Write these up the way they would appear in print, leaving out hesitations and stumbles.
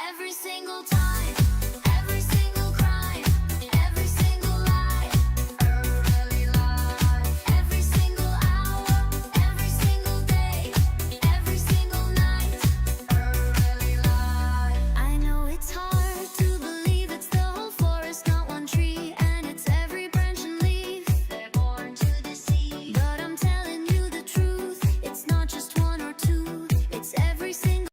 Every single time, every single crime, every single lie, early life. Every single hour, every single day, every single night, early life. I know it's hard to believe it's the whole forest, not one tree, and it's every branch and leaf. They're born to deceive, but I'm telling you the truth. It's not just one or two, it's every single.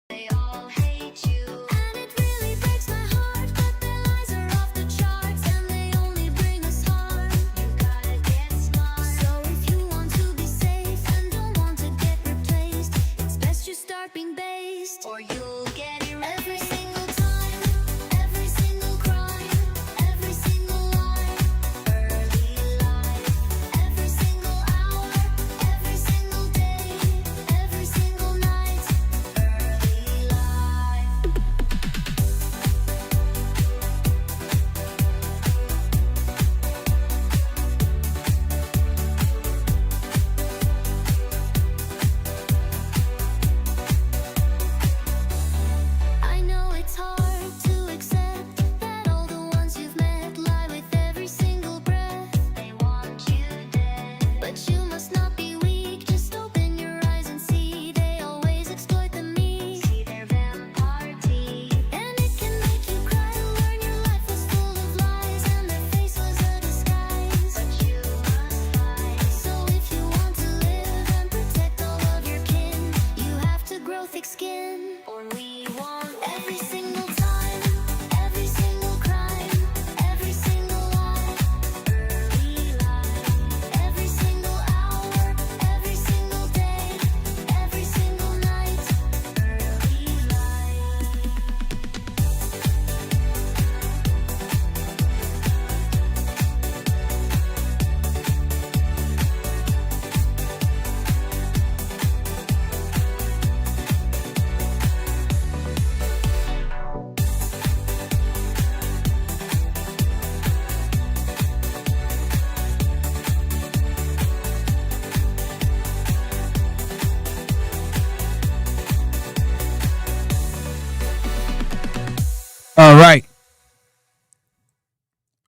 They all hate you, and it really breaks my heart. But their lies are off the charts, and they only bring us harm. You gotta get smart. So if you want to be safe and don't want to get replaced, it's best you start being based, or you'll get erased. Every single time, every single crime, every single lie, early life. Every single hour, every single day, every single night, early life. I know it's hard to accept that all the ones you've met lie with every single breath. They want you dead, but you must not be weak. Just open your eyes and see they always exploit the meek. See their vampire teeth, and it can make you cry to learn your life was full of lies and their face was a disguise. But you must fight. So if you want to live and protect all of your kin, you have to grow thick skin, or we won't. Every single time, every single crime, every single lie, early life. Every single hour, every single day, every single night, early life. All right.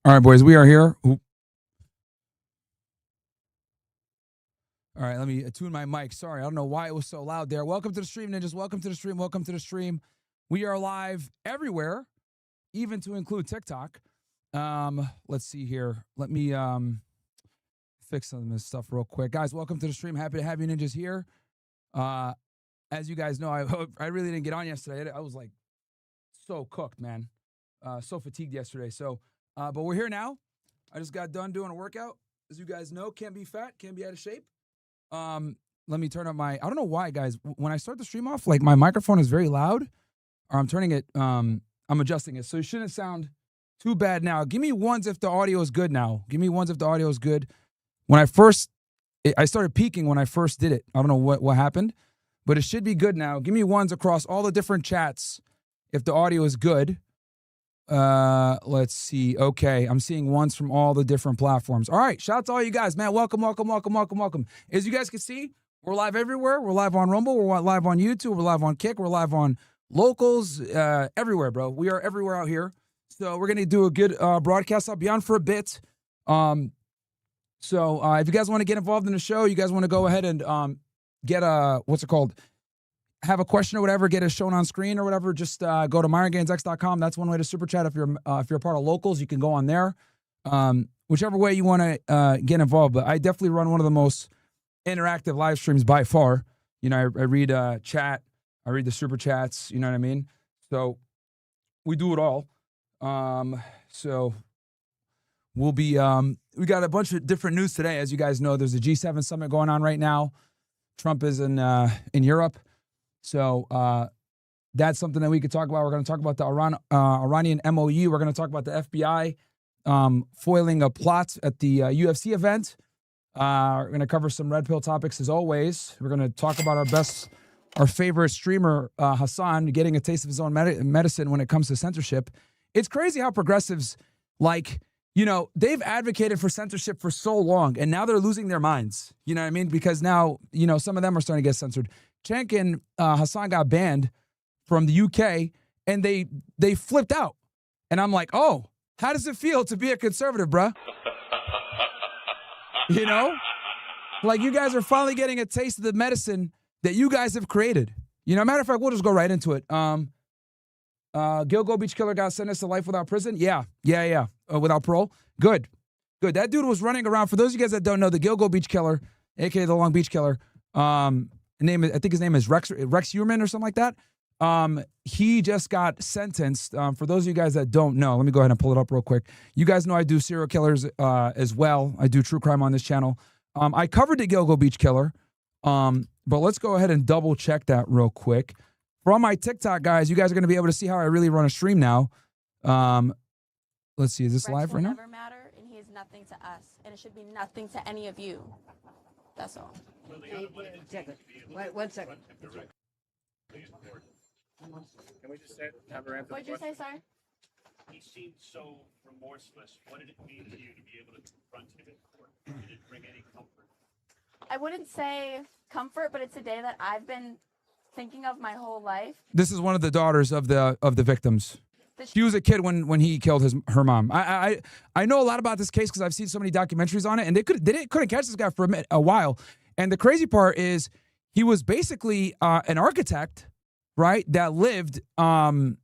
All right, boys, we are here. Oop. All right, let me tune my mic. Sorry, I don't know why it was so loud there. Welcome to the stream, ninjas. Welcome to the stream. Welcome to the stream. We are live everywhere, even to include TikTok. Let's see here. Let me fix some of this stuff real quick. Guys, welcome to the stream. Happy to have you ninjas here. As you guys know, I really didn't get on yesterday. I was like so cooked, man. So fatigued yesterday. So, but we're here now. I just got done doing a workout. As you guys know, can't be fat, can't be out of shape. Let me turn up I don't know why, guys. When I start the stream off, like my microphone is very loud, or I'm turning it, I'm adjusting it. So it shouldn't sound too bad now. Give me ones if the audio is good now. Give me ones if the audio is good. When I started peaking when I first did it. I don't know what happened, but it should be good now. Give me ones across all the different chats if the audio is good. Let's see. Okay, I'm seeing ones from all the different platforms. All right, shout out to all you guys, man. Welcome, welcome, welcome, welcome, welcome. As you guys can see, we're live everywhere. We're live on Rumble. We're live on YouTube. We're live on Kick. We're live on Locals. Everywhere, bro. We are everywhere out here. So we're gonna do a good broadcast. I'll be on for a bit. So if you guys want to get involved in the show, you guys want to go ahead and get a have a question or whatever, get it shown on screen or whatever, just go to MyronGainsX.com. That's one way to super chat. If you're a part of Locals, you can go on there. Whichever way you want to get involved. But I definitely run one of the most interactive live streams by far. You know, I read chat, I read the super chats. You know what I mean? So we do it all. So we'll be we got a bunch of different news today. As you guys know, there's a G7 summit going on right now. Trump is in Europe. So that's something that we could talk about. We're going to talk about the Iranian MOU. We're going to talk about the FBI foiling a plot at the UFC event. We're going to cover some red pill topics as always. We're going to talk about our favorite streamer, Hasan, getting a taste of his own medicine when it comes to censorship. It's crazy how progressives, like, you know, they've advocated for censorship for so long, and now they're losing their minds. You know what I mean? Because now, you know, some of them are starting to get censored. Cenk and Hasan got banned from the UK, and they flipped out. And I'm like, oh, how does it feel to be a conservative, bruh? You know? Like, you guys are finally getting a taste of the medicine that you guys have created. You know, matter of fact, we'll just go right into it. Gilgo Beach Killer got sentenced to life without prison. Yeah. Without parole. Good. That dude was running around. For those of you guys that don't know, the Gilgo Beach Killer, aka the Long Beach Killer, I think his name is Rex Heuermann or something like that. He just got sentenced. For those of you guys that don't know, let me go ahead and pull it up real quick. You guys know I do serial killers as well. I do true crime on this channel. I covered the Gilgo Beach Killer, but let's go ahead and double check that real quick. From my TikTok, guys, you guys are going to be able to see how I really run a stream now. Let's see, is this Rex live will right now? never matter, and he is nothing to us, and it should be nothing to any of you. That's all. One second. Can we just have her answer What did you say, sorry? He seemed so remorseless. What did it mean to you to be able to confront him in court? Did it bring any comfort? I wouldn't say comfort, but it's a day that I've been thinking of my whole life. This is one of the daughters of the victims. The She was a kid when he killed her mom. I know a lot about this case because I've seen so many documentaries on it, and they couldn't catch this guy for a while. And the crazy part is he was basically an architect, right? That lived he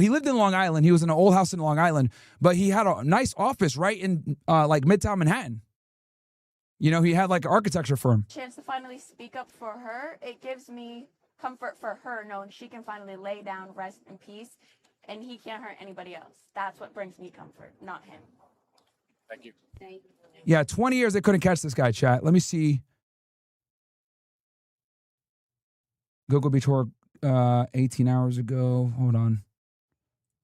lived in Long Island. He was in an old house in Long Island, but he had a nice office right in like Midtown Manhattan. You know, he had like an architecture firm. chance to finally speak up for her, it gives me comfort for her knowing she can finally lay down, rest in peace, and he can't hurt anybody else. That's what brings me comfort, not him. Thank you. Yeah, 20 years they couldn't catch this guy, chat. Let me see. Gilgo Beach Horror 18 hours ago. Hold on.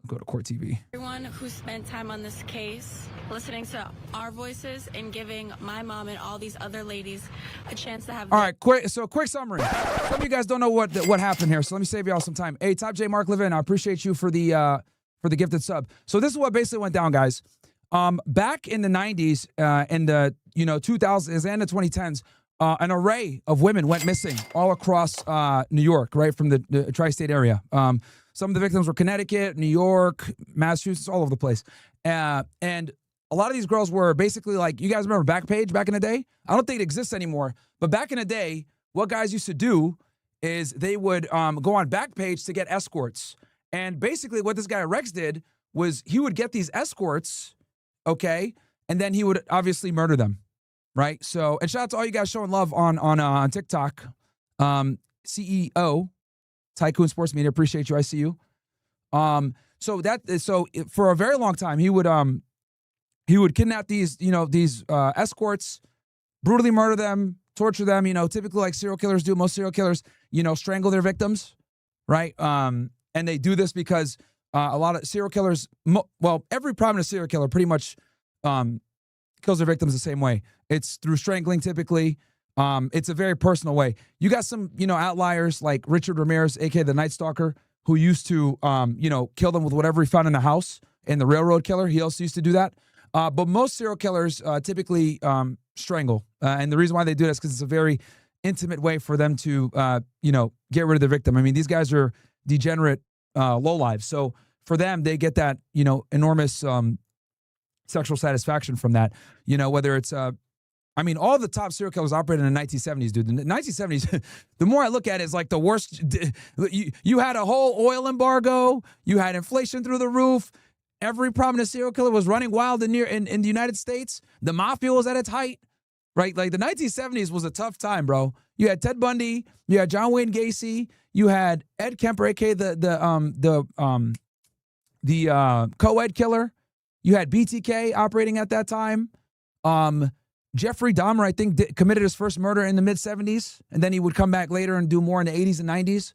Go to Court TV. Everyone who spent time on this case, listening to our voices and giving my mom and all these other ladies a chance to have. All right, quick summary. Some of you guys don't know what happened here, so let me save y'all some time. Hey, Top J Mark Levin, I appreciate you for the gifted sub. So this is what basically went down, guys. Back in the 90s, in the 2000s and the 2010s, an array of women went missing all across New York, right, from the tri-state area. Some of the victims were Connecticut, New York, Massachusetts, all over the place. And a lot of these girls were basically like, you guys remember Backpage back in the day? I don't think it exists anymore. But back in the day, what guys used to do is they would go on Backpage to get escorts. And basically what this guy Rex did was he would get these escorts, okay, and then he would obviously murder them, right? So, and shout out to all you guys showing love on TikTok. CEO, Tycoon Sports Media, appreciate you. I see you. So for a very long time, he would kidnap these escorts, brutally murder them, torture them. Typically like serial killers do. Most serial killers, strangle their victims, right? And they do this because a lot of serial killers, every prominent serial killer pretty much kills their victims the same way. It's through strangling typically. It's a very personal way. You got some, outliers like Richard Ramirez, aka the Night Stalker, who used to, kill them with whatever he found in the house. And the Railroad Killer, he also used to do that. But most serial killers typically strangle. And the reason why they do this is because it's a very intimate way for them to, get rid of the victim. I mean, these guys are degenerate lowlives. So for them, they get that, enormous sexual satisfaction from that. Whether it's all the top serial killers operated in the 1970s, dude. In the 1970s, the more I look at it, it's like the worst. You had a whole oil embargo. You had inflation through the roof. Every prominent serial killer was running wild in the United States. The mafia was at its height, right? Like the 1970s was a tough time, bro. You had Ted Bundy. You had John Wayne Gacy. You had Ed Kemper, aka the co-ed killer. You had BTK operating at that time. Jeffrey Dahmer, I think, committed his first murder in the mid-70s, and then he would come back later and do more in the 80s and 90s.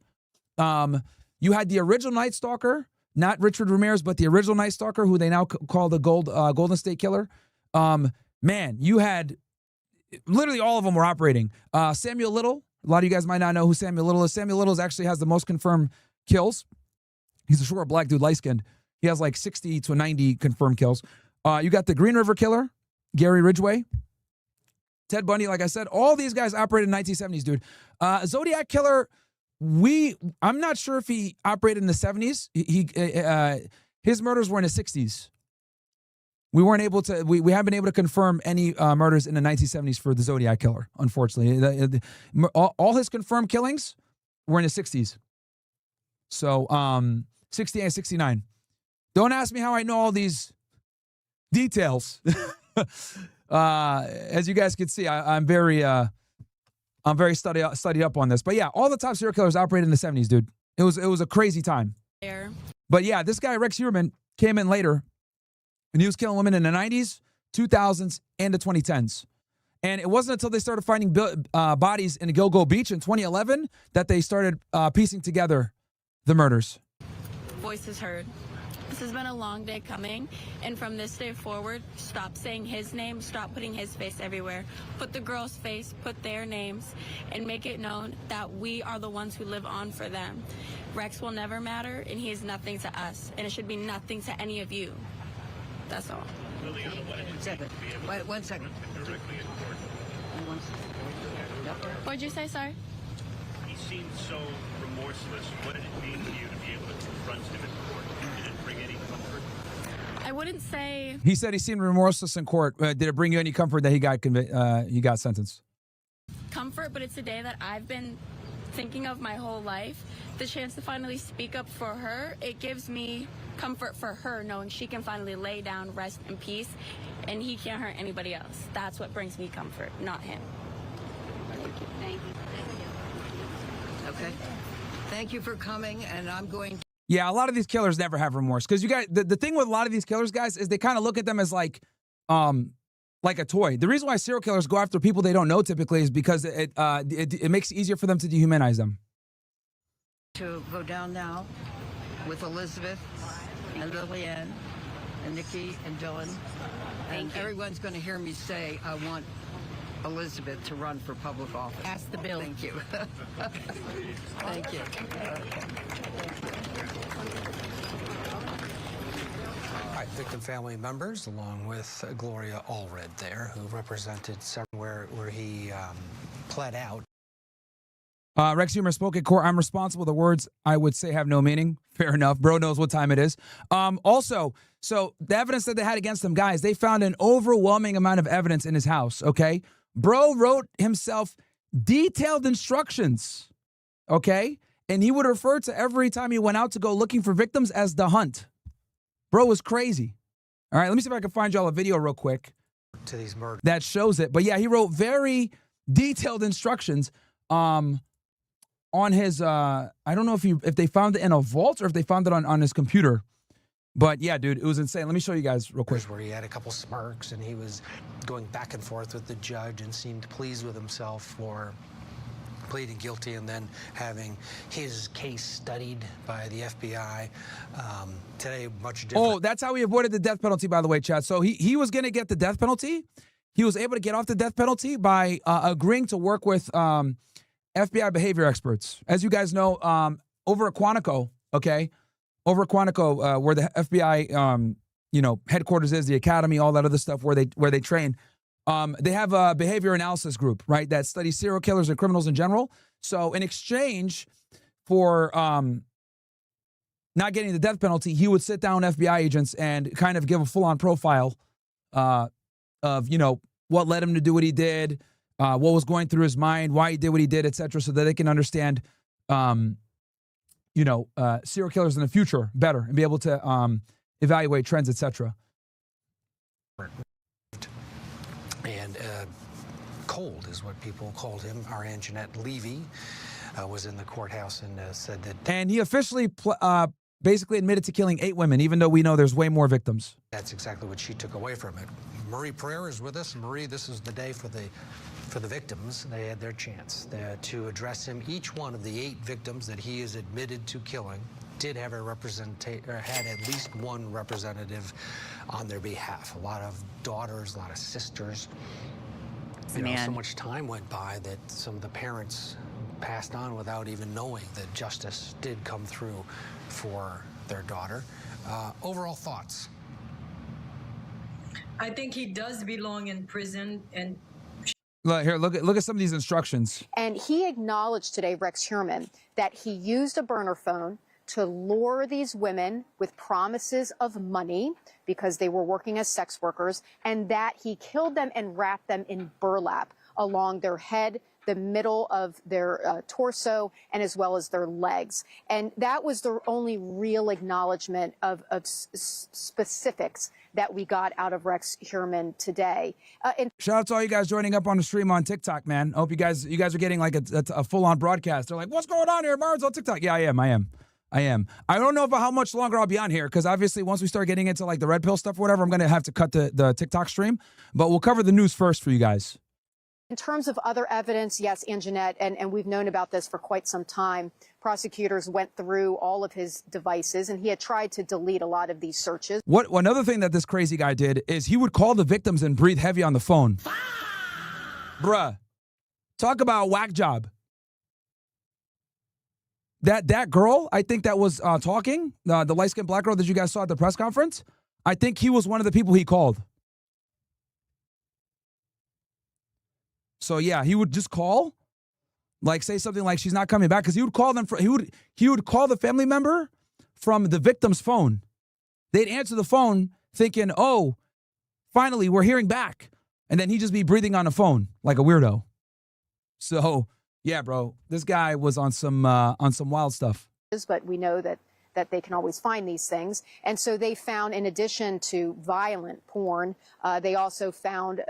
You had the original Night Stalker, not Richard Ramirez, but the original Night Stalker, who they now call the Golden State Killer. Man, you had literally all of them were operating. Samuel Little, a lot of you guys might not know who Samuel Little is. Samuel Little actually has the most confirmed kills. He's a short black dude, light-skinned. He has like 60 to 90 confirmed kills. You got the Green River Killer, Gary Ridgway. Ted Bundy, like I said, all these guys operated in the 1970s, dude. Zodiac Killer I'm not sure if he operated in the 70s. His murders were in the 60s. We weren't able to. We haven't been able to confirm any murders in the 1970s for the Zodiac Killer. Unfortunately, all his confirmed killings were in the 60s. So 68, 69. Don't ask me how I know all these details. As you guys can see, I'm very studied up on this. But yeah, all the top serial killers operated in the 70s, dude. It was a crazy time. There. But yeah, this guy Rex Heuermann came in later, and he was killing women in the 90s, 2000s, and the 2010s. And it wasn't until they started finding bodies in Gilgo Beach in 2011 that they started piecing together the murders. Voices heard. This has been a long day coming, and from this day forward, stop saying his name, stop putting his face everywhere. Put the girl's face, put their names, and make it known that we are the ones who live on for them. Rex will never matter, and he is nothing to us, and it should be nothing to any of you. That's all. One second. Wait, 1 second. What'd you say, sorry? He seemed so remorseless. What did it mean to you to be able to confront him in court? Did it bring any comfort? I wouldn't say He said he seemed remorseless in court. Did it bring you any comfort that he got sentenced? comfort, but it's a day that I've been thinking of my whole life. The chance to finally speak up for her, it gives me comfort for her, knowing she can finally lay down, rest in peace, and he can't hurt anybody else. That's what brings me comfort, not him. Thank you. Okay. Thank you for coming, and I'm going to... Yeah, a lot of these killers never have remorse, because you guys, the thing with a lot of these killers, guys, is they kind of look at them as like a toy. The reason why serial killers go after people they don't know typically is because it makes it easier for them to dehumanize them. to go down now with Elizabeth and Lillian and Nikki and Dylan. And everyone's going to hear me say, I want Elizabeth to run for public office. Ask the bill. Thank you. Thank you. Right, victim family members, along with Gloria Allred there, who represented somewhere where he pled out. Rex Heuermann spoke at court. I'm responsible. The words I would say have no meaning. Fair enough. Bro knows what time it is. Also, so the evidence that they had against him, guys, they found an overwhelming amount of evidence in his house, okay? Bro wrote himself detailed instructions, okay? And he would refer to every time he went out to go looking for victims as the hunt. Bro was crazy. All right, let me see if I can find y'all a video real quick To these murders. that shows it. But yeah, he wrote very detailed instructions on his, I don't know if they found it in a vault or if they found it on his computer. But yeah, dude, it was insane. Let me show you guys real quick. Where he had a couple smirks and he was going back and forth with the judge and seemed pleased with himself for pleading guilty and then having his case studied by the FBI. Today, much different. Oh, that's how he avoided the death penalty, by the way, Chad. So he was going to get the death penalty. He was able to get off the death penalty by agreeing to work with FBI behavior experts. As you guys know, over at Quantico, okay? Over at Quantico, where the FBI, headquarters is, the academy, all that other stuff where they train, they have a behavior analysis group, right, that studies serial killers and criminals in general. So in exchange for not getting the death penalty, he would sit down with FBI agents and kind of give a full-on profile of, what led him to do what he did, what was going through his mind, why he did what he did, etc., so that they can understand, serial killers in the future better and be able to evaluate trends, etc. And cold is what people called him. Our Aunt Jeanette Levy was in the courthouse and said that... And he officially basically admitted to killing 8 women, even though we know there's way more victims. That's exactly what she took away from it. Marie Pereira is with us. Marie, this is the day for the victims. They had their chance to address him. Each one of the 8 victims that he is admitted to killing did have a had at least one representative on their behalf. A lot of daughters, a lot of sisters. So much time went by that some of the parents passed on without even knowing that justice did come through for their daughter. Overall thoughts? I think he does belong in prison, and Here, look at some of these instructions. And he acknowledged today, Rex Heuermann, that he used a burner phone to lure these women with promises of money because they were working as sex workers, and that he killed them and wrapped them in burlap along their head, the middle of their torso, and as well as their legs. And that was the only real acknowledgement of specifics that we got out of Rex Heuermann today. Shout out to all you guys joining up on the stream on TikTok, man. I hope you guys are getting like a full-on broadcast. They're like, what's going on here? Myron's on TikTok. Yeah, I am. I don't know about how much longer I'll be on here, because obviously once we start getting into like the red pill stuff or whatever, I'm going to have to cut the TikTok stream. But we'll cover the news first for you guys. In terms of other evidence, yes, Anjanette, and we've known about this for quite some time. Prosecutors went through all of his devices, and he had tried to delete a lot of these searches. Another thing that this crazy guy did is he would call the victims and breathe heavy on the phone. Bruh, talk about whack job. That girl, I think that was talking, the light-skinned black girl that you guys saw at the press conference, I think he was one of the people he called. So yeah, he would just call, like say something like she's not coming back, because he would call them. He would call the family member from the victim's phone. They'd answer the phone thinking, "Oh, finally we're hearing back," and then he'd just be breathing on the phone like a weirdo. So yeah, bro, this guy was on some wild stuff. But we know that they can always find these things. And so they found, in addition to violent porn, they also found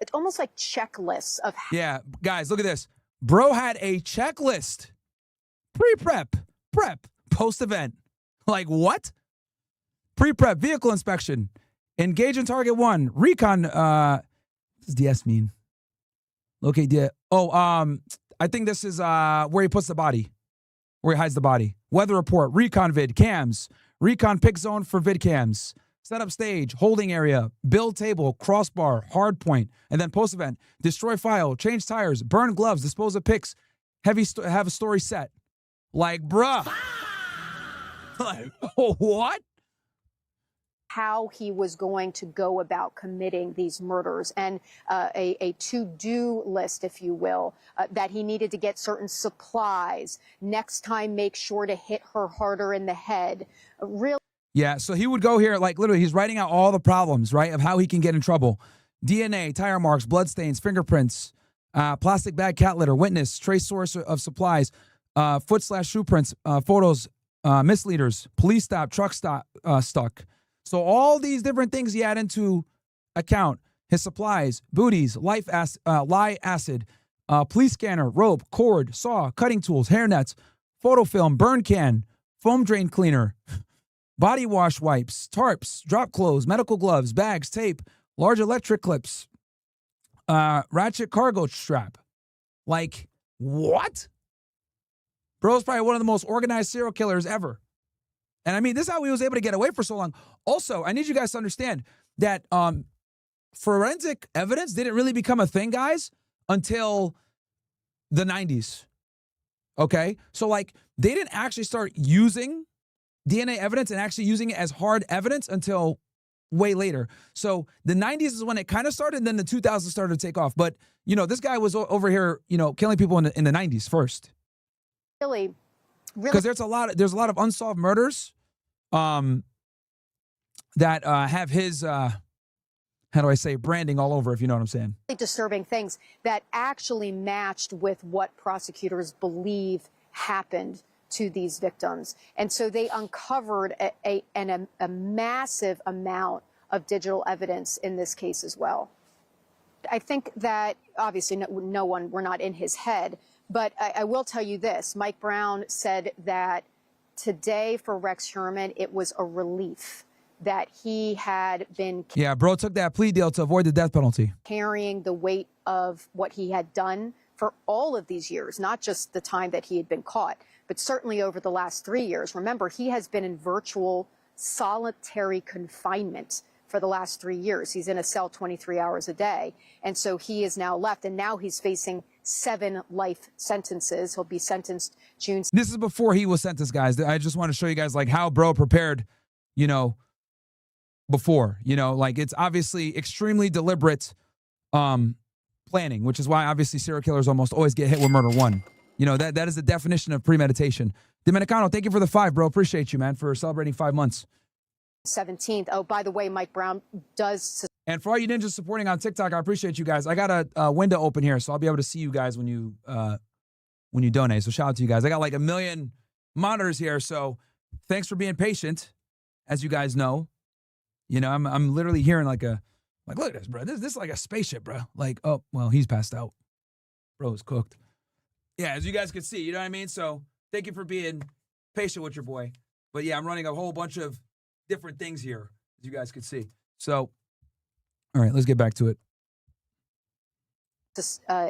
it's almost like checklists of Yeah, guys, look at this. Bro had a checklist. Pre-prep, prep, post-event. Like what? Pre-prep, vehicle inspection, engage in target 1, recon, what does DS mean? Okay, I think this is where he puts the body, where he hides the body. Weather report, recon vid, cams, recon pick zone for vid cams, set up stage, holding area, build table, crossbar, hard point, and then post-event, destroy file, change tires, burn gloves, dispose of pics, have a story set. Like, bruh. Like, what? how he was going to go about committing these murders, and a to-do list, if you will, that he needed to get certain supplies. Next time, make sure to hit her harder in the head. Really. Yeah, so he would go here, like literally, he's writing out all the problems, right, of how he can get in trouble. DNA, tire marks, bloodstains, fingerprints, plastic bag cat litter, witness, trace source of supplies, foot/shoe prints, photos, misleaders, police stop, truck stop, stuck. So all these different things he had into account. His supplies, booties, lye acid, police scanner, rope, cord, saw, cutting tools, hair nets, photo film, burn can, foam drain cleaner, body wash wipes, tarps, drop clothes, medical gloves, bags, tape, large electric clips, ratchet cargo strap. Like, what? Bro's probably one of the most organized serial killers ever. And I mean, this is how he was able to get away for so long. Also, I need you guys to understand that forensic evidence didn't really become a thing, guys, until the 90s. Okay? So, like, they didn't actually start using DNA evidence and actually using it as hard evidence until way later. So the 90s is when it kind of started, and then the 2000s started to take off. But, you know, this guy was over here, you know, killing people in the 90s first. Really, because there's a lot of unsolved murders that have his how do I say, branding all over, if you know what I'm saying. Disturbing things that actually matched with what prosecutors believe happened to these victims. And so they uncovered a massive amount of digital evidence in this case as well. I think that obviously no one, we're not in his head, but I will tell you this. Mike Brown said that today for Rex Heuermann, it was a relief that he had been bro took that plea deal to avoid the death penalty, carrying the weight of what he had done for all of these years, not just the time that he had been caught, but certainly over the last 3 years. Remember, he has been in virtual solitary confinement for the last 3 years. He's in a cell 23 hours a day. And so he is now left, and now he's facing 7 life sentences. He'll be sentenced June. This is before he was sentenced, guys. I just want to show you guys like how bro prepared, you know, before, you know, like it's obviously extremely deliberate planning, which is why obviously serial killers almost always get hit with murder one. You know, that is the definition of premeditation. Dominicano, thank you for the 5, bro. Appreciate you, man, for celebrating 5 months. 17th. Oh, by the way, Mike Brown does. And for all you ninjas supporting on TikTok, I appreciate you guys. I got a window open here, so I'll be able to see you guys when you donate. So shout out to you guys. I got like 1 million monitors here, so thanks for being patient. As you guys know, you know I'm literally hearing like look at this, bro. This is like a spaceship, bro. Like, oh well, he's passed out. Bro is cooked. Yeah, as you guys can see, you know what I mean. So thank you for being patient with your boy. But yeah, I'm running a whole bunch of different things here, as you guys can see. So, all right, let's get back to it.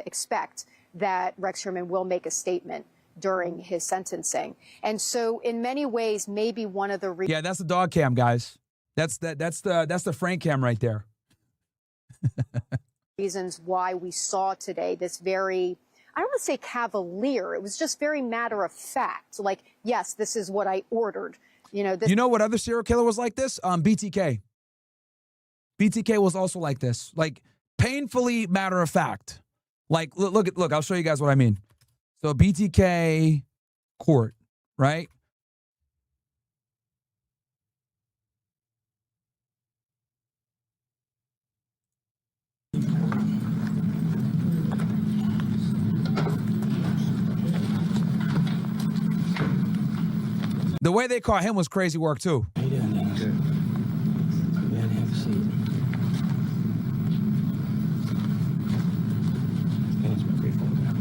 Expect that Rex Heuermann will make a statement during his sentencing. And so in many ways, maybe one of the yeah, that's the dog cam, guys. That's the Frank cam right there. reasons why we saw today this very, I don't want to say cavalier, it was just very matter of fact. Like, yes, this is what I ordered. You know, you know what other serial killer was like this? BTK. BTK was also like this, like painfully matter of fact. Like, look, I'll show you guys what I mean. So BTK court, right? The way they caught him was crazy work too. How you doing, man? Good. Man, have a seat. It's my great photograph.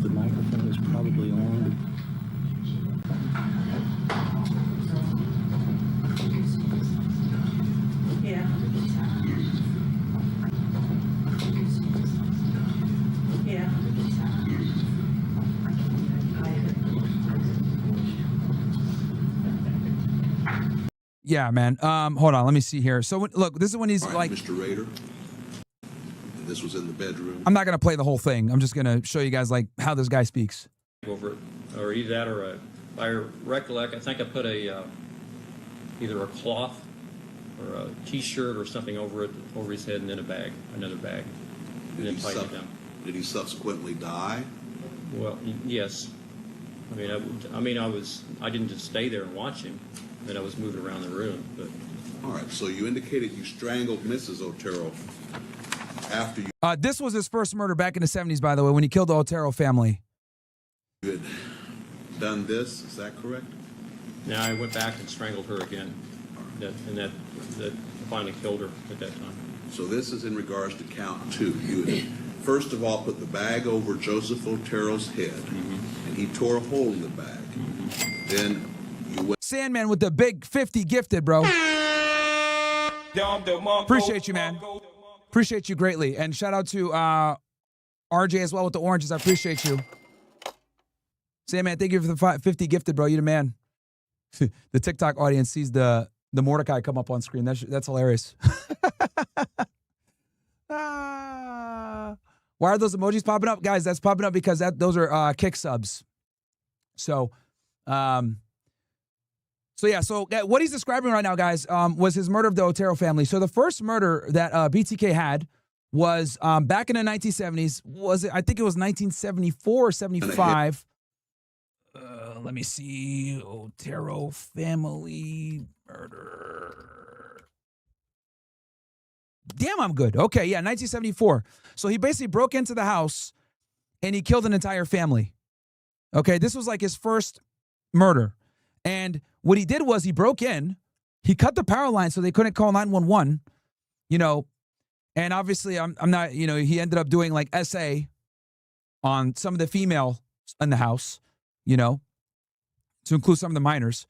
The microphone is probably on. Yeah. Yeah. Yeah, man. Hold on, let me see here. So look, this is when he's All right, Mr. Rader. This was in the bedroom. I'm not gonna play the whole thing. I'm just gonna show you guys like how this guy speaks. Over it, or either that, or I recollect. I think I put a either a cloth or a T-shirt or something over his head, and then another bag, and then tighten it down. Did he subsequently die? Well, yes. I didn't just stay there and watch him. Then I was moving around the room. But all right. So you indicated you strangled Mrs. Otero after you. This was his first murder back in the 70s, by the way, when he killed the Otero family. You had done this. Is that correct? now I went back and strangled her again. That finally killed her at that time. So this is in regards to count 2. You had first of all put the bag over Joseph Otero's head, and he tore a hole in the bag. Then you went. Sandman with the big 50 gifted, bro. Appreciate you, man. Appreciate you greatly. And shout out to RJ as well with the oranges. I appreciate you. Sandman, thank you for the 50 gifted, bro. You the man. The TikTok audience sees the Mordecai come up on screen. That's hilarious. Why are those emojis popping up? Guys, that's popping up because those are kick subs. So what he's describing right now, guys, was his murder of the Otero family. So the first murder that BTK had was back in the 1970s. I think it was 1974 or 75. Let me see. Otero family murder. Damn, I'm good. Okay, yeah, 1974. So he basically broke into the house and he killed an entire family. Okay, this was like his first murder. And what he did was he broke in, he cut the power line so they couldn't call 911, and obviously I'm not, he ended up doing like SA on some of the female in the house, to include some of the minors.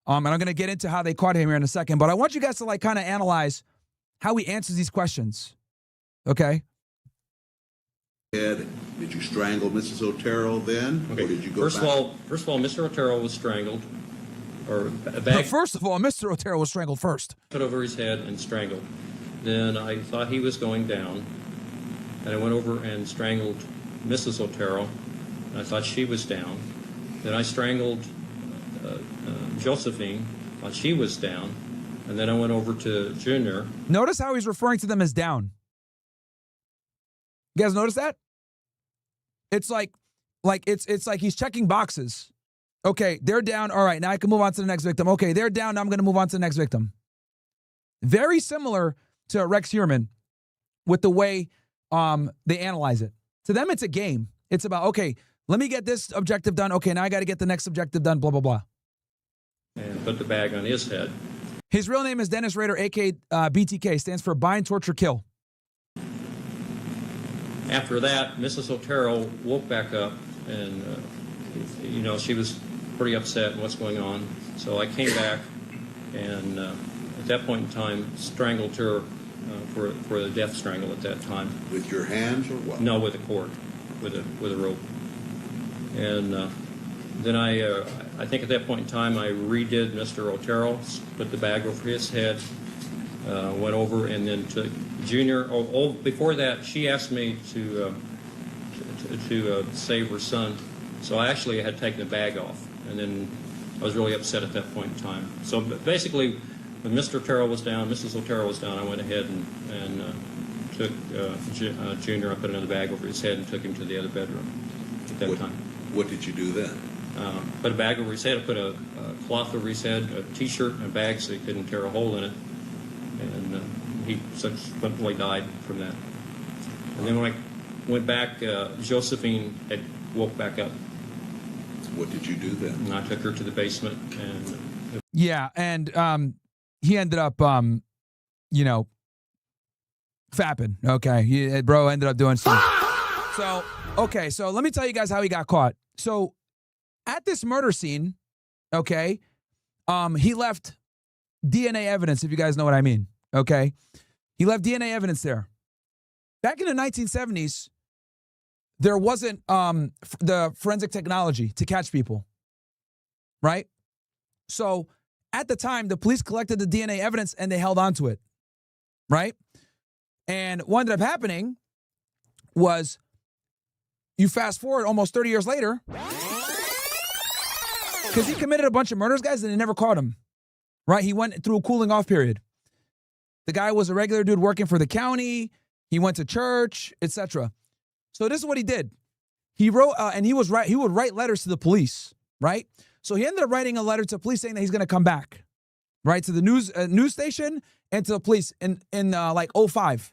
And I'm going to get into how they caught him here in a second, but I want you guys to like kind of analyze how he answers these questions. Okay? Did you strangle Mrs. Otero then? Okay. Or did you go First of all, Mr. Otero was strangled. First of all, Mr. Otero was strangled first. Put over his head and strangled. Then I thought he was going down. And I went over and strangled Mrs. Otero. I thought she was down. Then I strangled Josephine while she was down, and then I went over to Junior. Notice how he's referring to them as down. You guys notice that? It's like it's like he's checking boxes. Okay, they're down. All right, now I can move on to the next victim. Okay, they're down. Now I'm going to move on to the next victim. Very similar to Rex Heuermann with the way they analyze it. To them, it's a game. It's about, okay, let me get this objective done. Okay, now I got to get the next objective done, blah, blah, blah. And put the bag on his head. His real name is Dennis Rader, a.k.a. BTK, stands for Bind, Torture, Kill. After that, Mrs. Otero woke back up, and, she was pretty upset in what's going on. So I came back, and at that point in time, strangled her for the death strangle at that time. With your hands or what? No, with a cord, with a rope. And then I think at that point in time, I redid Mr. Otero, put the bag over his head, went over, and then took Junior. Before that, she asked me to save her son. So I actually had taken the bag off, and then I was really upset at that point in time. So basically, when Mr. Otero was down, Mrs. Otero was down, I went ahead and took Junior. I put another bag over his head and took him to the other bedroom at that time. What did you do then? Put a bag over his head. I put a cloth over his head, a T-shirt, and a bag so he couldn't tear a hole in it. And he subsequently died from that. And then when I went back, Josephine had woke back up. What did you do then? And I took her to the basement. And yeah, and he ended up, fapping. Okay, bro ended up doing something. So, okay, so let me tell you guys how he got caught. So, at this murder scene, okay, he left DNA evidence, if you guys know what I mean, okay? He left DNA evidence there. Back in the 1970s, there wasn't the forensic technology to catch people, right? So, at the time, the police collected the DNA evidence and they held on to it, right? And what ended up happening was, you fast forward almost 30 years later, because he committed a bunch of murders, guys, and they never caught him, right? He went through a cooling off period. The guy was a regular dude working for the county. He went to church, etc. So this is what he did. He wrote, and he would write letters to the police, right? So he ended up writing a letter to police saying that he's going to come back, right? To the news station and to the police in like 2005.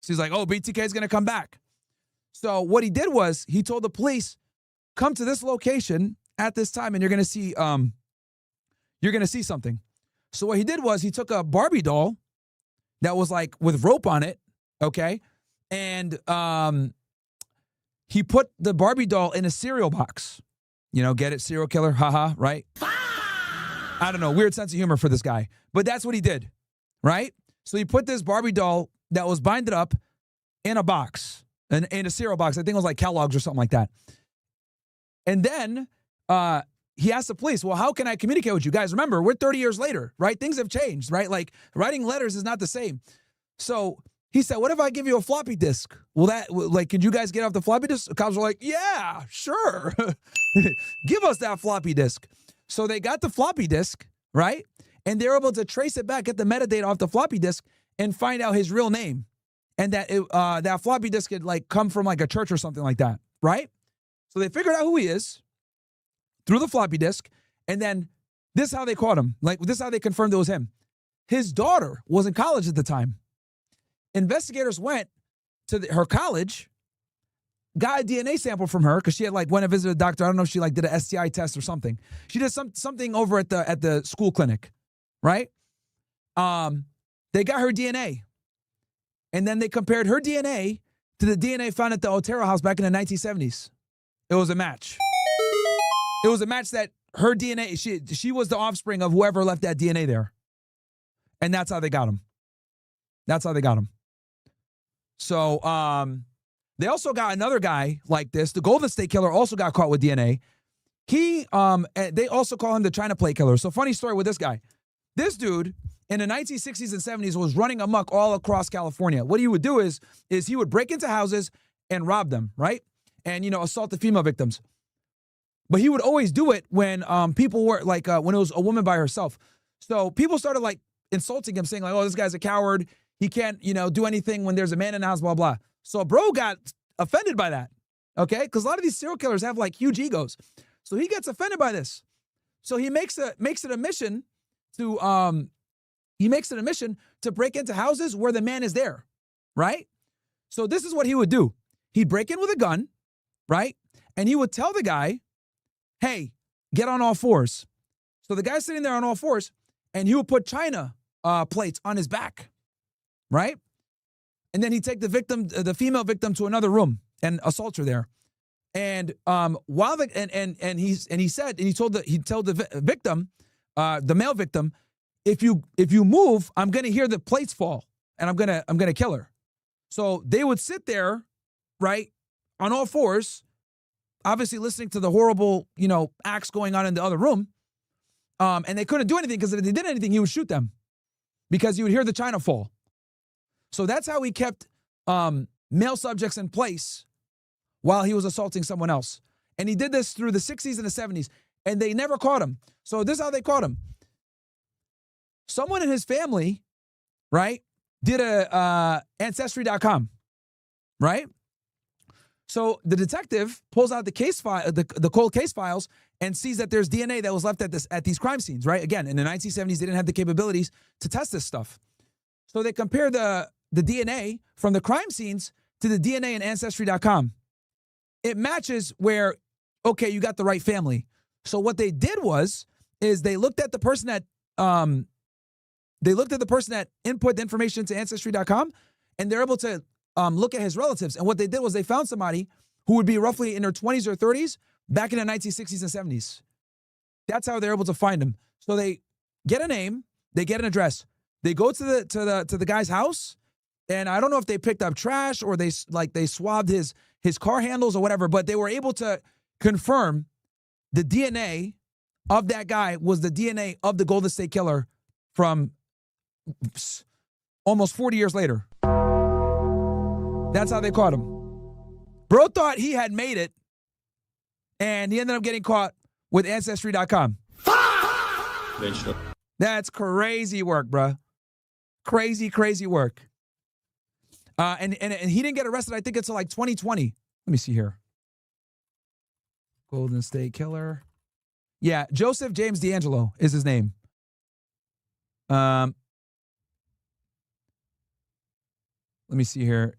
So he's like, oh, BTK is going to come back. So what he did was he told the police, come to this location at this time and you're going to see something. So what he did was he took a Barbie doll that was like with rope on it, okay? And he put the Barbie doll in a cereal box. Get it? Serial killer, haha, right? I don't know, weird sense of humor for this guy. But that's what he did, right? So he put this Barbie doll that was binded up in a box, in a cereal box. I think it was like Kellogg's or something like that. And then he asked the police, well, how can I communicate with you guys? Remember, we're 30 years later, right? Things have changed, right? Like writing letters is not the same. So he said, what if I give you a floppy disk? Could you guys get off the floppy disk? The cops were like, yeah, sure. Give us that floppy disk. So they got the floppy disk, right? And they're able to trace it back, get the metadata off the floppy disk and find out his real name. And that that floppy disk had like come from like a church or something like that, right? So they figured out who he is through the floppy disk. And then this is how they caught him. Like, this is how they confirmed it was him. His daughter was in college at the time. Investigators went to her college, got a DNA sample from her because she had went and visited a doctor. I don't know if she did an STI test or something. She did something over at the school clinic, right? They got her DNA. And then they compared her DNA to the DNA found at the Otero house back in the 1970s. It was a match. It was a match that her DNA, she was the offspring of whoever left that DNA there. And that's how they got him. That's how they got him. So they also got another guy like this. The Golden State Killer also got caught with DNA. They also call him the China Plate Killer. So funny story with this guy. This dude in the 1960s and 70s was running amok all across California. What he would do is he would break into houses and rob them, right? And, assault the female victims. But he would always do it when people were like, when it was a woman by herself. So people started like insulting him, saying like, oh, this guy's a coward. He can't, do anything when there's a man in the house, blah, blah. So bro got offended by that, okay? Because a lot of these serial killers have like huge egos. So he gets offended by this. So he makes it a mission to break into houses where the man is there, right? So this is what he would do. He'd break in with a gun, right? And he would tell the guy, hey, get on all fours. So the guy's sitting there on all fours, and he would put china plates on his back, right? And then he'd take the female victim to another room and assault her there. And while he told the victim, the male victim, if you move, I'm gonna hear the plates fall, and I'm gonna kill her. So they would sit there, right, on all fours, obviously listening to the horrible, acts going on in the other room. And they couldn't do anything, because if they did anything, he would shoot them, because you would hear the china fall. So that's how he kept male subjects in place while he was assaulting someone else. And he did this through the 60s and the 70s, and they never caught him. So this is how they caught him. Someone in his family, right, did a ancestry.com, right? So the detective pulls out the case file, the cold case files, and sees that there's DNA that was left at these crime scenes, right? Again, in the 1970s, they didn't have the capabilities to test this stuff. So they compare the DNA from the crime scenes to the DNA in ancestry.com. It matches where, okay, you got the right family. So what they did is they looked at the person that input the information to ancestry.com, and they're able to look at his relatives. And what they did was they found somebody who would be roughly in their 20s or 30s back in the 1960s and 70s. That's how they're able to find him. So they get a name, they get an address. They go to the guy's house, and I don't know if they picked up trash or they swabbed his car handles or whatever, but they were able to confirm the DNA of that guy was the DNA of the Golden State Killer from almost 40 years later. That's how they caught him. Bro thought he had made it, and he ended up getting caught with Ancestry.com. That's crazy work, bruh. Crazy, crazy work. And he didn't get arrested, I think, until like 2020. Let me see here. Golden State Killer. Yeah, Joseph James DeAngelo is his name. Let me see here.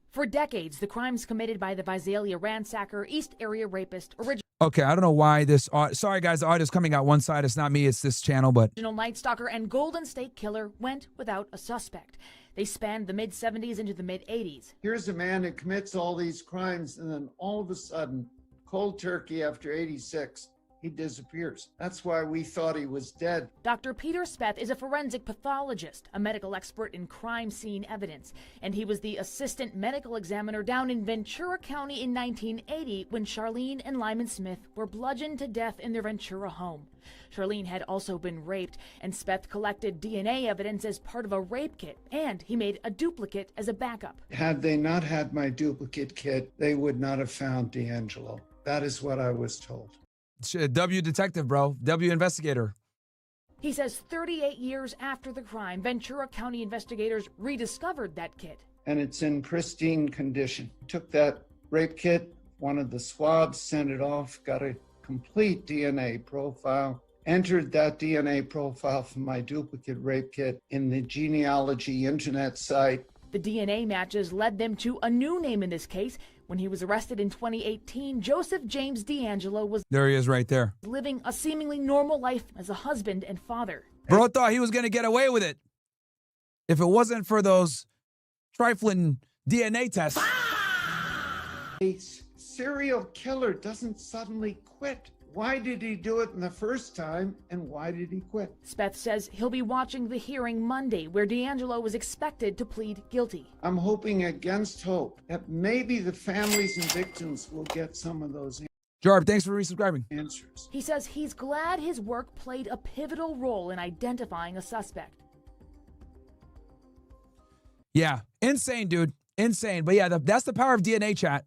For decades, the crimes committed by the Visalia ransacker, East Area rapist, Okay, I don't know why this... sorry, guys, the audio's coming out one side. It's not me, it's this channel, but... Original Night Stalker and Golden State Killer went without a suspect. They spanned the mid-70s into the mid-80s. Here's a man who commits all these crimes, and then all of a sudden, cold turkey after 86, he disappears. That's why we thought he was dead. Dr. Peter Speth is a forensic pathologist, a medical expert in crime scene evidence, and he was the assistant medical examiner down in Ventura County in 1980 when Charlene and Lyman Smith were bludgeoned to death in their Ventura home. Charlene had also been raped, and Speth collected DNA evidence as part of a rape kit, and he made a duplicate as a backup. Had they not had my duplicate kit, they would not have found DeAngelo. That is what I was told. W detective, bro. W investigator. He says 38 years after the crime, Ventura County investigators rediscovered that kit. And it's in pristine condition. Took that rape kit, wanted the swabs, sent it off, got a complete DNA profile, entered that DNA profile from my duplicate rape kit in the genealogy internet site. The DNA matches led them to a new name in this case. When he was arrested in 2018, Joseph James DeAngelo was there he is right there, living a seemingly normal life as a husband and father. Bro thought he was going to get away with it if it wasn't for those trifling DNA tests. A serial killer doesn't suddenly quit. Why did he do it in the first time, and why did he quit? Speth says he'll be watching the hearing Monday, where DeAngelo was expected to plead guilty. I'm hoping against hope that maybe the families and victims will get some of those Jarb, thanks for resubscribing. Answers. He says he's glad his work played a pivotal role in identifying a suspect. Yeah, insane, dude. Insane. But yeah, that's the power of DNA, chat.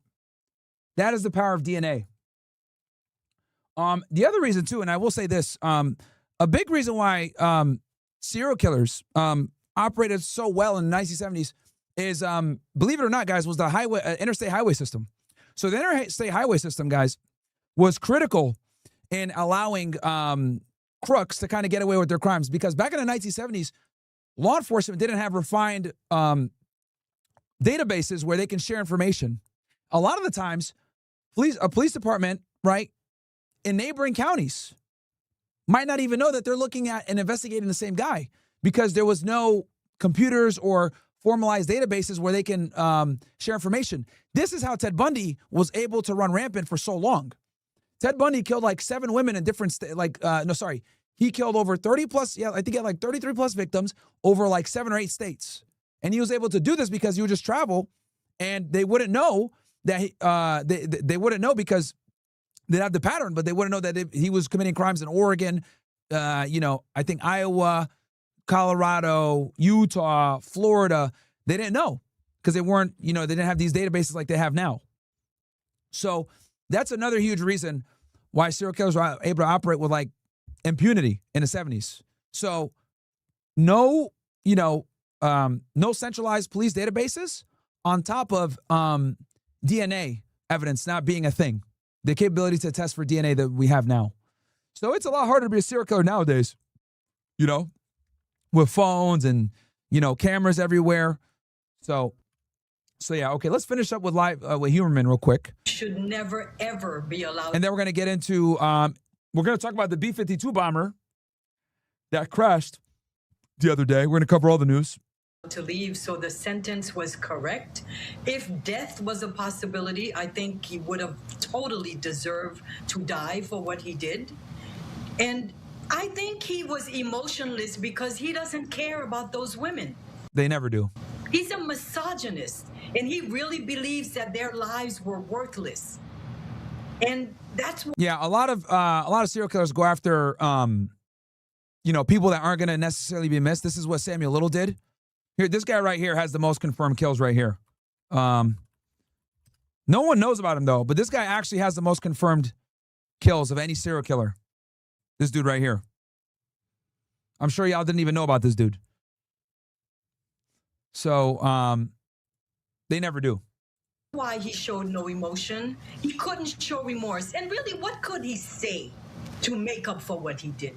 That is the power of DNA. The other reason too, and I will say this, a big reason why serial killers operated so well in the 1970s is, believe it or not, guys, was the highway interstate highway system. So the interstate highway system, guys, was critical in allowing crooks to kind of get away with their crimes, because back in the 1970s, law enforcement didn't have refined databases where they can share information. A lot of the times, a police department, right, in neighboring counties might not even know that they're looking at and investigating the same guy, because there was no computers or formalized databases where they can share information. This is how Ted Bundy was able to run rampant for so long. Ted Bundy killed like 7 women in different states. He killed over 30 plus, I think he had like 33 plus victims over like 7 or 8 states. And he was able to do this because he would just travel, and they wouldn't know that they wouldn't know, because they'd have the pattern, but they wouldn't know that he was committing crimes in Oregon, I think Iowa, Colorado, Utah, Florida. They didn't know because they weren't, they didn't have these databases like they have now. So that's another huge reason why serial killers were able to operate with like impunity in the 70s. So no centralized police databases on top of DNA evidence not being a thing. The capability to test for DNA that we have now. So it's a lot harder to be a serial killer nowadays, with phones and, cameras everywhere. So yeah, okay, let's finish up with with Heuermann real quick. Should never, ever be allowed. And then we're going to get into, we're going to talk about the B-52 bomber that crashed the other day. We're going to cover all the news. To leave, so the sentence was correct. If death was a possibility, I think he would have totally deserved to die for what he did. And I think he was emotionless because he doesn't care about those women. They never do. He's a misogynist, and he really believes that their lives were worthless. And that's what a lot of serial killers go after people that aren't going to necessarily be missed. This is what Samuel Little did. Here, this guy right here has the most confirmed kills right here. No one knows about him though, but this guy actually has the most confirmed kills of any serial killer. This dude right here. I'm sure y'all didn't even know about this dude. So, they never do. why he showed no emotion. He couldn't show remorse. And really, what could he say to make up for what he did?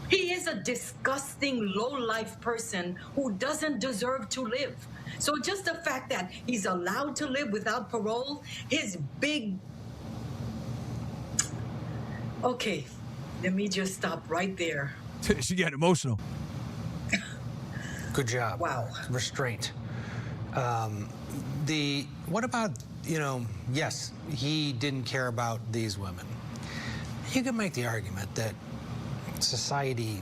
He is a disgusting, low-life person who doesn't deserve to live. So just the fact that he's allowed to live without parole, his big... Okay, let me just stop right there. She got emotional. Good job. Wow. Restraint. What about, yes, he didn't care about these women. You can make the argument that society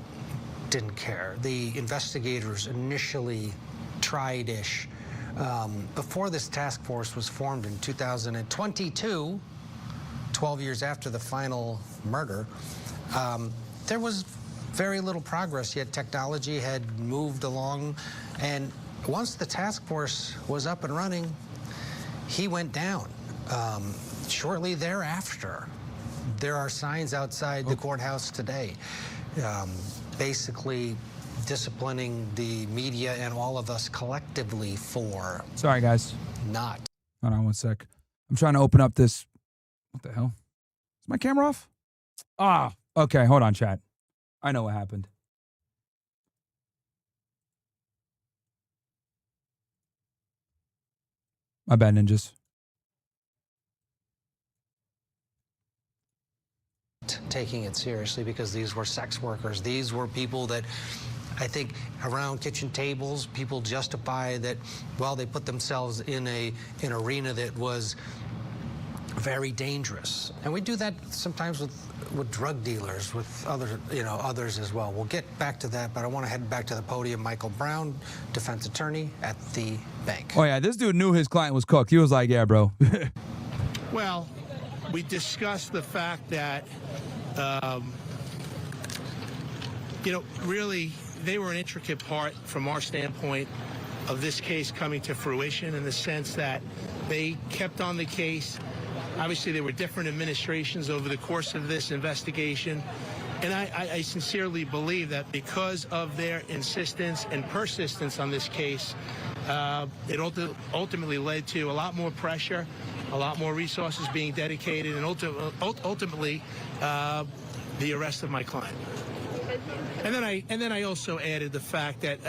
didn't care. The investigators initially tried-ish. Before this task force was formed in 2022, 12 years after the final murder, there was very little progress, yet technology had moved along. And once the task force was up and running, he went down. Shortly thereafter, there are signs outside the courthouse today, basically disciplining the media and all of us collectively for... Sorry, guys. Not. Hold on one sec. I'm trying to open up this... What the hell? Is my camera off? Ah, okay. Hold on, chat. I know what happened. My bad, ninjas. Taking it seriously because these were sex workers. These were people that I think around kitchen tables, people justify that, well, they put themselves in an arena that was very dangerous. And we do that sometimes with drug dealers, with others as well. We'll get back to that, but I want to head back to the podium. Michael Brown, defense attorney at the bank. Oh, yeah, this dude knew his client was cooked. He was like, yeah, bro. Well, we discussed the fact that, really, they were an intricate part from our standpoint of this case coming to fruition in the sense that they kept on the case. Obviously, there were different administrations over the course of this investigation. And I sincerely believe that because of their insistence and persistence on this case, it ultimately led to a lot more pressure, a lot more resources being dedicated, and ultimately the arrest of my client. And then I also added the fact that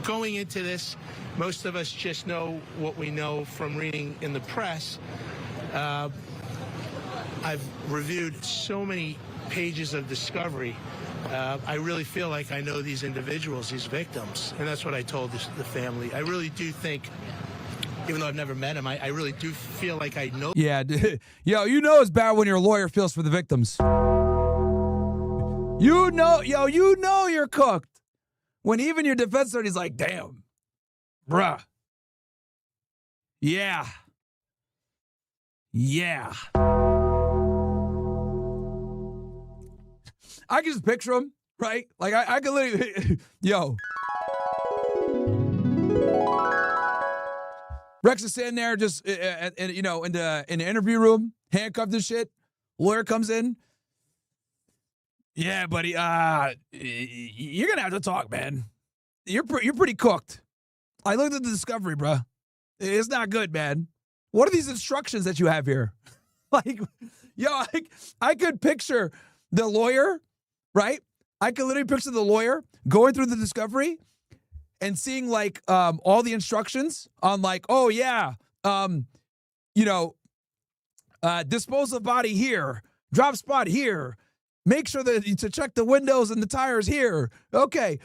going into this, most of us just know what we know from reading in the press. I've reviewed so many pages of discovery. I really feel like I know these individuals, these victims, and that's what I told the family. I really do think, even though I've never met him, I really do feel like I know. Yeah, yo, you know it's bad when your lawyer feels for the victims. You know you're cooked when even your defense attorney's like, damn, bruh. Yeah. I can just picture him, right? Like I can literally, yo. Rex is sitting there just, in the interview room, handcuffed and shit. Lawyer comes in. Yeah, buddy, you're gonna have to talk, man. You're pretty cooked. I looked at the discovery, bro. It's not good, man. What are these instructions that you have here? Like, yo, I could picture the lawyer, right? I could literally picture the lawyer going through the discovery and seeing like all the instructions on like, oh yeah, dispose of body here, drop spot here, make sure that to check the windows and the tires here. Okay,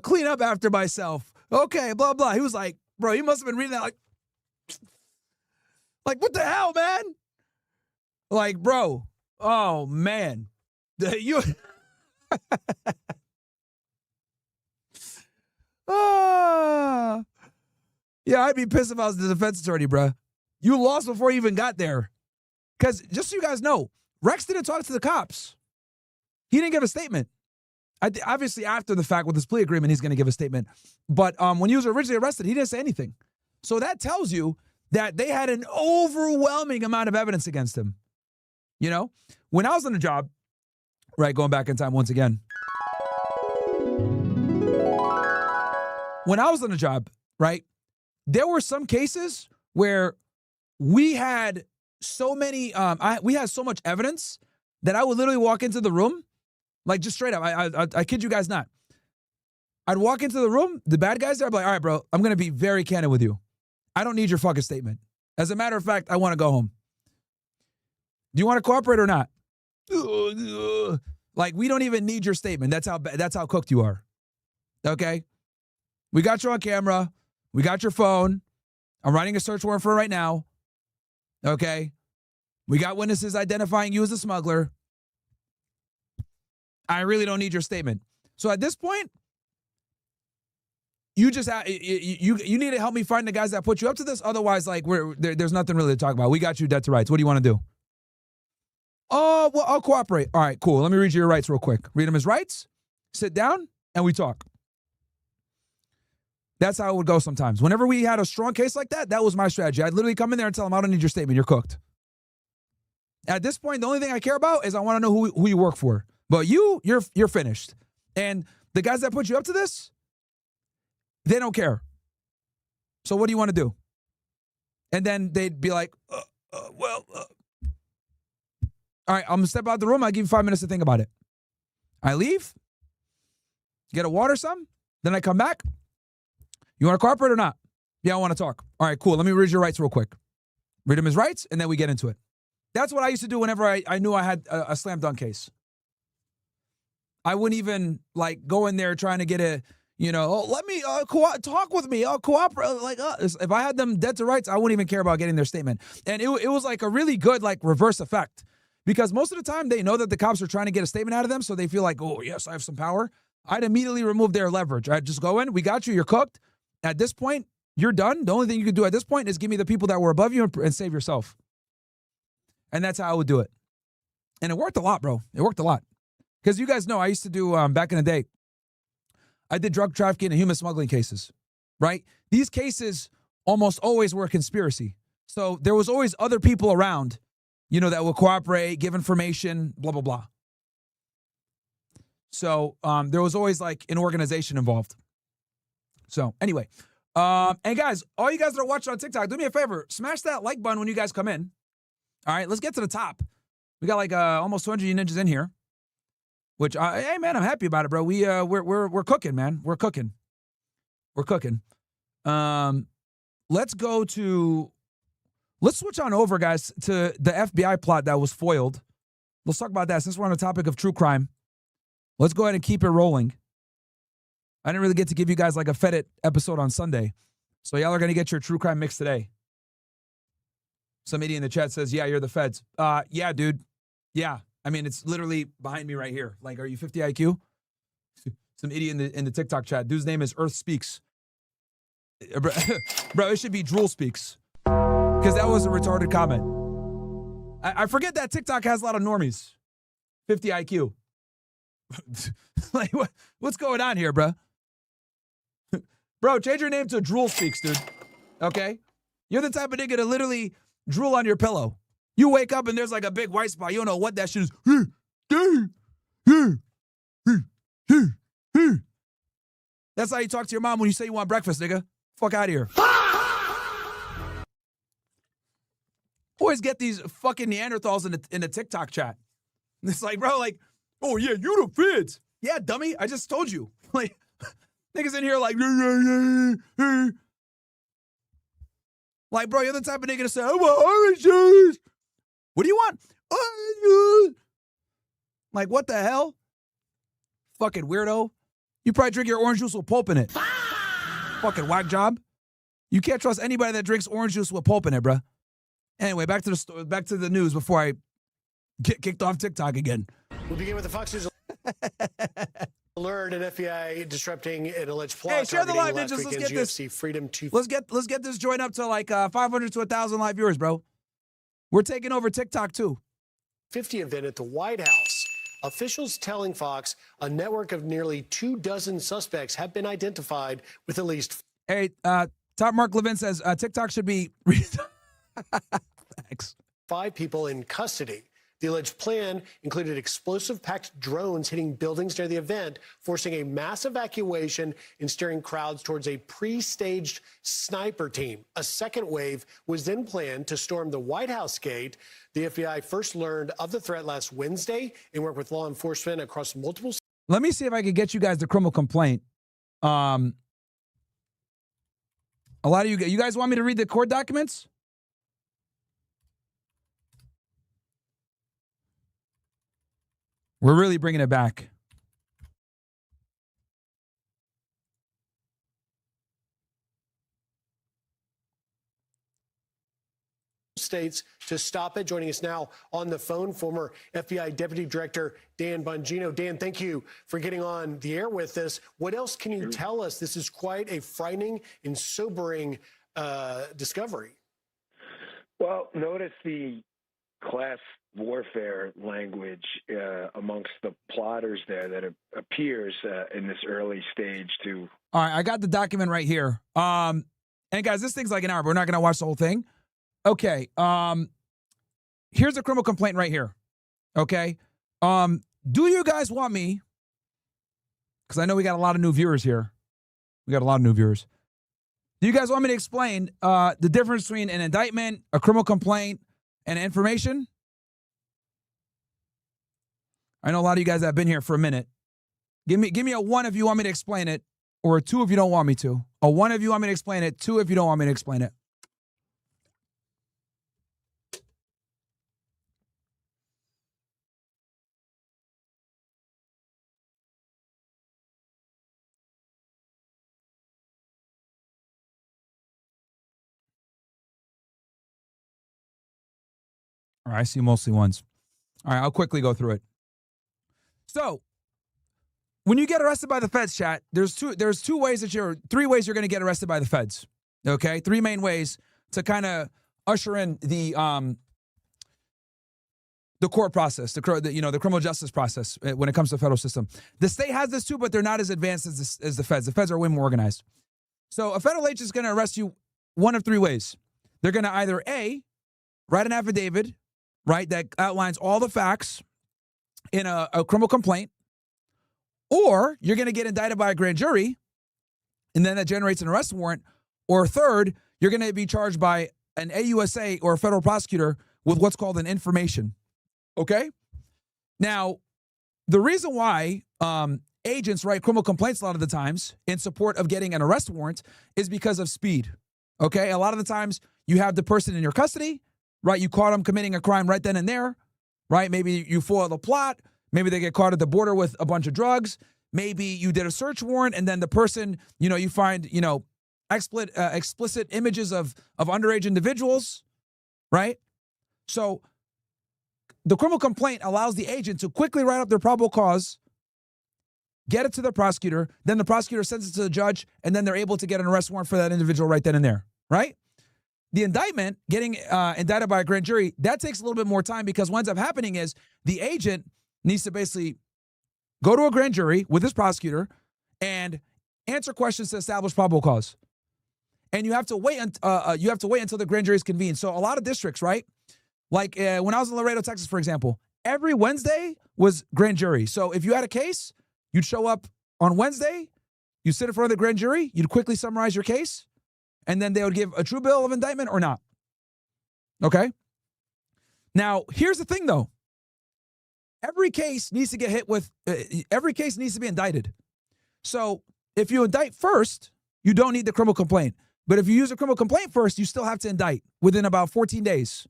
clean up after myself. Okay, blah blah. He was like, bro, he must have been reading that like what the hell, man? Like, bro, oh man, you. Yeah, I'd be pissed if I was the defense attorney, bruh. You lost before you even got there. Because just so you guys know, Rex didn't talk to the cops. He didn't give a statement. Obviously, after the fact with his plea agreement, he's going to give a statement. But when he was originally arrested, he didn't say anything. So that tells you that they had an overwhelming amount of evidence against him. You know? When I was on the job, right, going back in time once again. When I was on the job, right, there were some cases where we had so many, we had so much evidence that I would literally walk into the room, like just straight up. I kid you guys not. I'd walk into the room, the bad guys there, I'd be like, all right, bro, I'm going to be very candid with you. I don't need your fucking statement. As a matter of fact, I want to go home. Do you want to cooperate or not? Like, we don't even need your statement. That's how cooked you are. Okay? We got you on camera. We got your phone. I'm writing a search warrant for it right now. Okay? We got witnesses identifying you as a smuggler. I really don't need your statement. So at this point, you just you need to help me find the guys that put you up to this. Otherwise, like, there's nothing really to talk about. We got you dead to rights. What do you want to do? Oh, well, I'll cooperate. All right, cool. Let me read you your rights real quick. Read them as rights, sit down, and we talk. That's how it would go sometimes. Whenever we had a strong case like that, that was my strategy. I'd literally come in there and tell them, I don't need your statement. You're cooked. At this point, the only thing I care about is I want to know who you work for. But you're finished. And the guys that put you up to this, they don't care. So what do you want to do? And then they'd be like, all right, I'm going to step out the room. I'll give you 5 minutes to think about it. I leave, get a water, some. Then I come back. You want to cooperate or not? Yeah, I want to talk. All right, cool. Let me read your rights real quick. Read them as rights, and then we get into it. That's what I used to do whenever I knew I had a slam dunk case. I wouldn't even, like, go in there trying to get a, let me talk with me. I'll cooperate. Like, if I had them dead to rights, I wouldn't even care about getting their statement. And it was like a really good, like, reverse effect. Because most of the time, they know that the cops are trying to get a statement out of them, so they feel like, oh, yes, I have some power. I'd immediately remove their leverage. I'd just go in. We got you. You're cooked. At this point, you're done. The only thing you can do at this point is give me the people that were above you and save yourself. And that's how I would do it. And it worked a lot, bro. It worked a lot. Because you guys know, I used to do, back in the day, I did drug trafficking and human smuggling cases. right? These cases almost always were a conspiracy. So there was always other people around, you know, that would cooperate, give information, blah, blah, blah. So there was always like an organization involved. So anyway, and guys, all you guys that are watching on TikTok, do me a favor, smash that like button when you guys come in. All right, let's get to the top. We got like almost 200 ninjas in here, which hey man, I'm happy about it, bro. We're cooking, man. We're cooking. Let's switch on over, guys, to the FBI plot that was foiled. Let's talk about that since we're on the topic of true crime. Let's go ahead and keep it rolling. I didn't really get to give you guys like a Fed It episode on Sunday. So y'all are going to get your true crime mix today. Some idiot in the chat says, yeah, you're the feds. Yeah, dude. Yeah. I mean, it's literally behind me right here. Like, are you 50 IQ? Some idiot in the TikTok chat. Dude's name is Earth Speaks. Bro, it should be Drool Speaks. Because that was a retarded comment. I forget that TikTok has a lot of normies. 50 IQ. Like, what's going on here, bro? Bro, change your name to Drool Speaks, dude. Okay? You're the type of nigga to literally drool on your pillow. You wake up and there's like a big white spot. You don't know what that shit is. That's how you talk to your mom when you say you want breakfast, nigga. Fuck out of here. Always get these fucking Neanderthals in the TikTok chat. It's like, bro, like, oh yeah, you the feds. Yeah, dummy. I just told you. Like, niggas in here like, like, bro, you're the type of nigga to say, I want orange juice. What do you want? Orange juice. Like, what the hell? Fucking weirdo. You probably drink your orange juice with pulp in it. Fucking whack job. You can't trust anybody that drinks orange juice with pulp in it, bro. Anyway, back to the news before I get kicked off TikTok again. We'll begin with the Fox News alert and FBI disrupting an alleged plot. Hey, share the live, ninjas. Let's get UFC this. Freedom 2. Let's get this joint up to like 500 to 1,000 live viewers, bro. We're taking over TikTok too. 50 event at the White House. Officials telling Fox a network of nearly 24 suspects have been identified with at least. Hey, Top Mark Levin says TikTok should be. Thanks. 5 people in custody. The alleged plan included explosive-packed drones hitting buildings near the event, forcing a mass evacuation and steering crowds towards a pre-staged sniper team. A second wave was then planned to storm the White House gate. The FBI first learned of the threat last Wednesday and worked with law enforcement across multiple. Let me see if I could get you guys the criminal complaint. A lot of you guys want me to read the court documents? We're really bringing it back. States to stop it. Joining us now on the phone, former FBI Deputy Director Dan Bongino. Dan, thank you for getting on the air with us. What else can you tell us? This is quite a frightening and sobering discovery. Well, notice the class warfare language amongst the plotters there that appears in this early stage to. All right, I got the document right here. And guys, this thing's like an hour, but we're not going to watch the whole thing. Okay. Here's a criminal complaint right here. Okay. Do you guys want me? Because I know we got a lot of new viewers here. Do you guys want me to explain the difference between an indictment, a criminal complaint, and information? I know a lot of you guys have been here for a minute. Give me a 1 if you want me to explain it, or a 2 if you don't want me to. A 1 if you want me to explain it, 2 if you don't want me to explain it. All right, I see mostly ones. All right, I'll quickly go through it. So, when you get arrested by the feds, chat, there's three ways you're going to get arrested by the feds. Okay, 3 main ways to kind of usher in the court process, the criminal justice process when it comes to the federal system. The state has this too, but they're not as advanced as the feds. The feds are way more organized. So a federal agent is going to arrest you one of three ways. They're going to either A, write an affidavit, right, that outlines all the facts in a criminal complaint, or you're going to get indicted by a grand jury, and then that generates an arrest warrant, or third, you're going to be charged by an AUSA or a federal prosecutor with what's called an information. Okay? Now, the reason why agents write criminal complaints a lot of the times in support of getting an arrest warrant is because of speed. Okay? A lot of the times you have the person in your custody, right? You caught them committing a crime right then and there, right? Maybe you foil the plot. Maybe they get caught at the border with a bunch of drugs. Maybe you did a search warrant and then the person, you find, explicit images of underage individuals, right? So the criminal complaint allows the agent to quickly write up their probable cause, get it to the prosecutor, then the prosecutor sends it to the judge, and then they're able to get an arrest warrant for that individual right then and there, right? The indictment, getting indicted by a grand jury, that takes a little bit more time because what ends up happening is the agent needs to basically go to a grand jury with his prosecutor and answer questions to establish probable cause. And you have to wait until the grand jury is convened. So a lot of districts, right? Like when I was in Laredo, Texas, for example, every Wednesday was grand jury. So if you had a case, you'd show up on Wednesday, you sit in front of the grand jury, you'd quickly summarize your case, and then they would give a true bill of indictment or not. Okay? Now, here's the thing, though. Every case needs to get hit with, every case needs to be indicted. So if you indict first, you don't need the criminal complaint. But if you use a criminal complaint first, you still have to indict within about 14 days.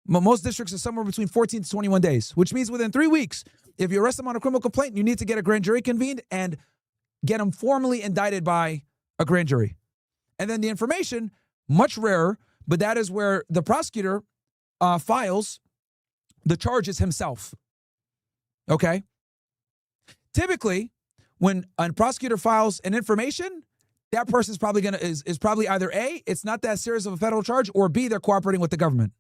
Most districts are somewhere between 14 to 21 days, which means within 3 weeks, if you arrest them on a criminal complaint, you need to get a grand jury convened and get them formally indicted by a grand jury. And then the information, much rarer, but that is where the prosecutor files the charges himself. Okay? Typically, when a prosecutor files an information, that person's probably is probably either A, it's not that serious of a federal charge, or B, they're cooperating with the government.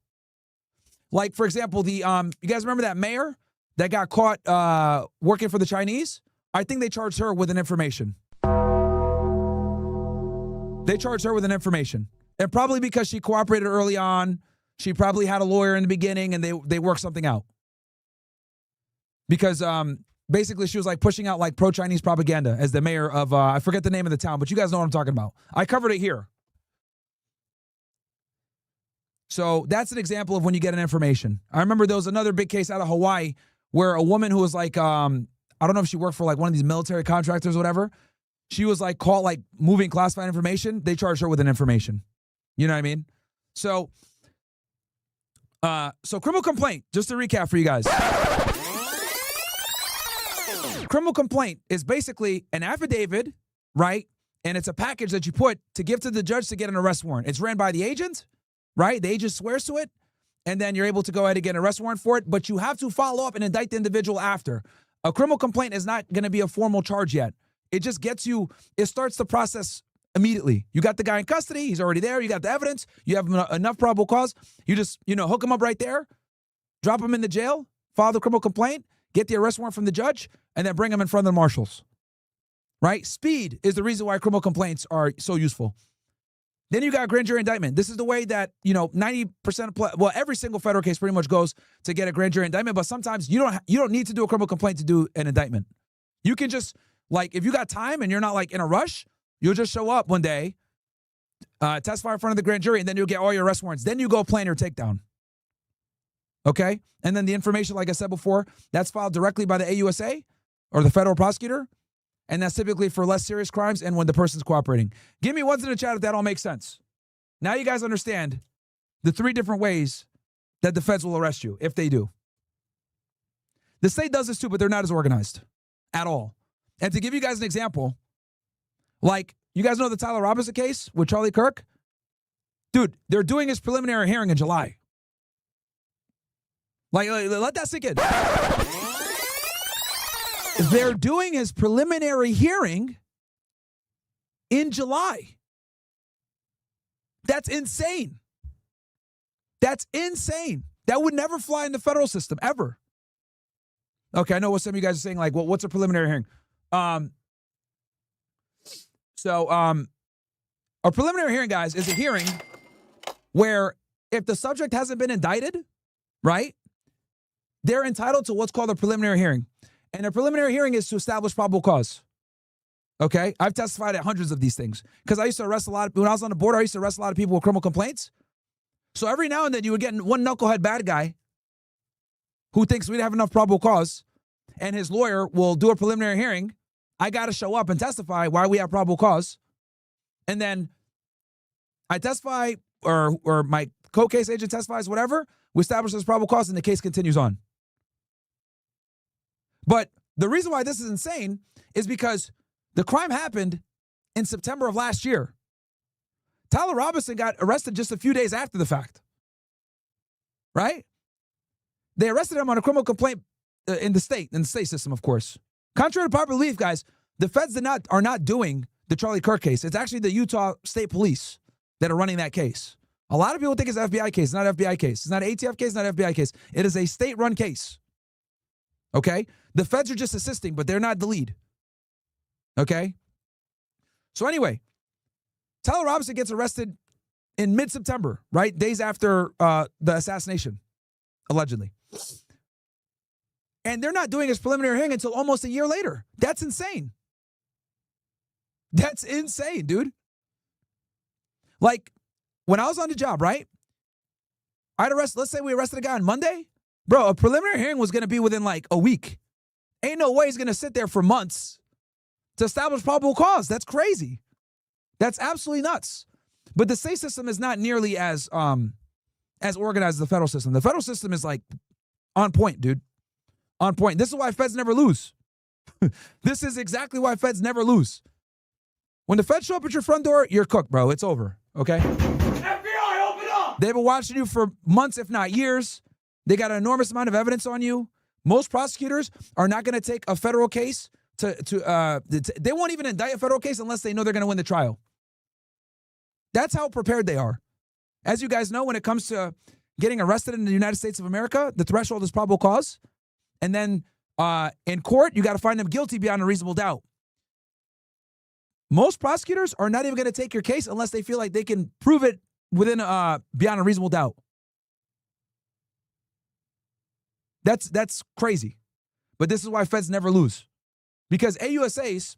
Like, for example, you guys remember that mayor that got caught working for the Chinese? I think they charged her with an information. They charged her with an information. And probably because she cooperated early on, she probably had a lawyer in the beginning and they worked something out. Because basically she was like pushing out like pro-Chinese propaganda as the mayor of, I forget the name of the town, but you guys know what I'm talking about. I covered it here. So that's an example of when you get an information. I remember there was another big case out of Hawaii where a woman who was like, I don't know if she worked for like one of these military contractors or whatever. She was like caught like moving classified information. They charged her with an information. You know what I mean? So criminal complaint, just to recap for you guys. Criminal complaint is basically an affidavit, right? And it's a package that you put to give to the judge to get an arrest warrant. It's ran by the agent, right? The agent swears to it, and then you're able to go ahead and get an arrest warrant for it, but you have to follow up and indict the individual after. A criminal complaint is not going to be a formal charge yet. It just gets you, it starts the process immediately. You got the guy in custody, he's already there, you got the evidence, you have enough probable cause, you just, hook him up right there, drop him in the jail, file the criminal complaint, get the arrest warrant from the judge, and then bring him in front of the marshals. Right? Speed is the reason why criminal complaints are so useful. Then you got grand jury indictment. This is the way that, 90% of, every single federal case pretty much goes to get a grand jury indictment, but sometimes you don't need to do a criminal complaint to do an indictment. You can just, like, if you got time and you're not like in a rush, you'll just show up one day, testify in front of the grand jury, and then you'll get all your arrest warrants. Then you go plan your takedown. Okay? And then the information, like I said before, that's filed directly by the AUSA or the federal prosecutor. And that's typically for less serious crimes and when the person's cooperating. Give me ones in the chat if that all makes sense. Now you guys understand the 3 different ways that the feds will arrest you, if they do. The state does this too, but they're not as organized at all. And to give you guys an example, like, you guys know the Tyler Robinson case with Charlie Kirk? Dude, they're doing his preliminary hearing in July. Like, let that sink in. They're doing his preliminary hearing in July. That's insane. That's insane. That would never fly in the federal system, ever. Okay, I know what some of you guys are saying, like, well, what's a preliminary hearing? A preliminary hearing, guys, is a hearing where if the subject hasn't been indicted, right, they're entitled to what's called a preliminary hearing. And a preliminary hearing is to establish probable cause. Okay? I've testified at hundreds of these things because I used to arrest a lot of, when I was on the border, I used to arrest a lot of people with criminal complaints. So every now and then you would get one knucklehead bad guy who thinks we didn't have enough probable cause, and his lawyer will do a preliminary hearing. I got to show up and testify why we have probable cause. And then I testify, or my co-case agent testifies, whatever, we establish this probable cause, and the case continues on. But the reason why this is insane is because the crime happened in September of last year. Tyler Robinson got arrested just a few days after the fact. Right? They arrested him on a criminal complaint in the state system, of course. Contrary to popular belief, guys, the feds are not doing the Charlie Kirk case. It's actually the Utah State Police that are running that case. A lot of people think it's an FBI case. It's not an FBI case. It's not an ATF case, not an FBI case. It is a state-run case. Okay? The feds are just assisting, but they're not the lead. Okay? So anyway, Tyler Robinson gets arrested in mid-September, right? Days after the assassination, allegedly. And they're not doing his preliminary hearing until almost a year later. That's insane. That's insane, dude. Like, when I was on the job, right? let's say we arrested a guy on Monday. Bro, a preliminary hearing was going to be within like a week. Ain't no way he's going to sit there for months to establish probable cause. That's crazy. That's absolutely nuts. But the state system is not nearly as organized as the federal system. The federal system is like on point, dude. On point. This is why feds never lose. This is exactly why feds never lose. When the feds show up at your front door, you're cooked, bro. It's over, okay? FBI, open up! They've been watching you for months, if not years. They got an enormous amount of evidence on you. Most prosecutors are not going to take a federal case they won't even indict a federal case unless they know they're going to win the trial. That's how prepared they are. As you guys know, when it comes to getting arrested in the United States of America, the threshold is probable cause. And then in court, you got to find them guilty beyond a reasonable doubt. Most prosecutors are not even going to take your case unless they feel like they can prove it within beyond a reasonable doubt. That's crazy. But this is why feds never lose. Because AUSAs,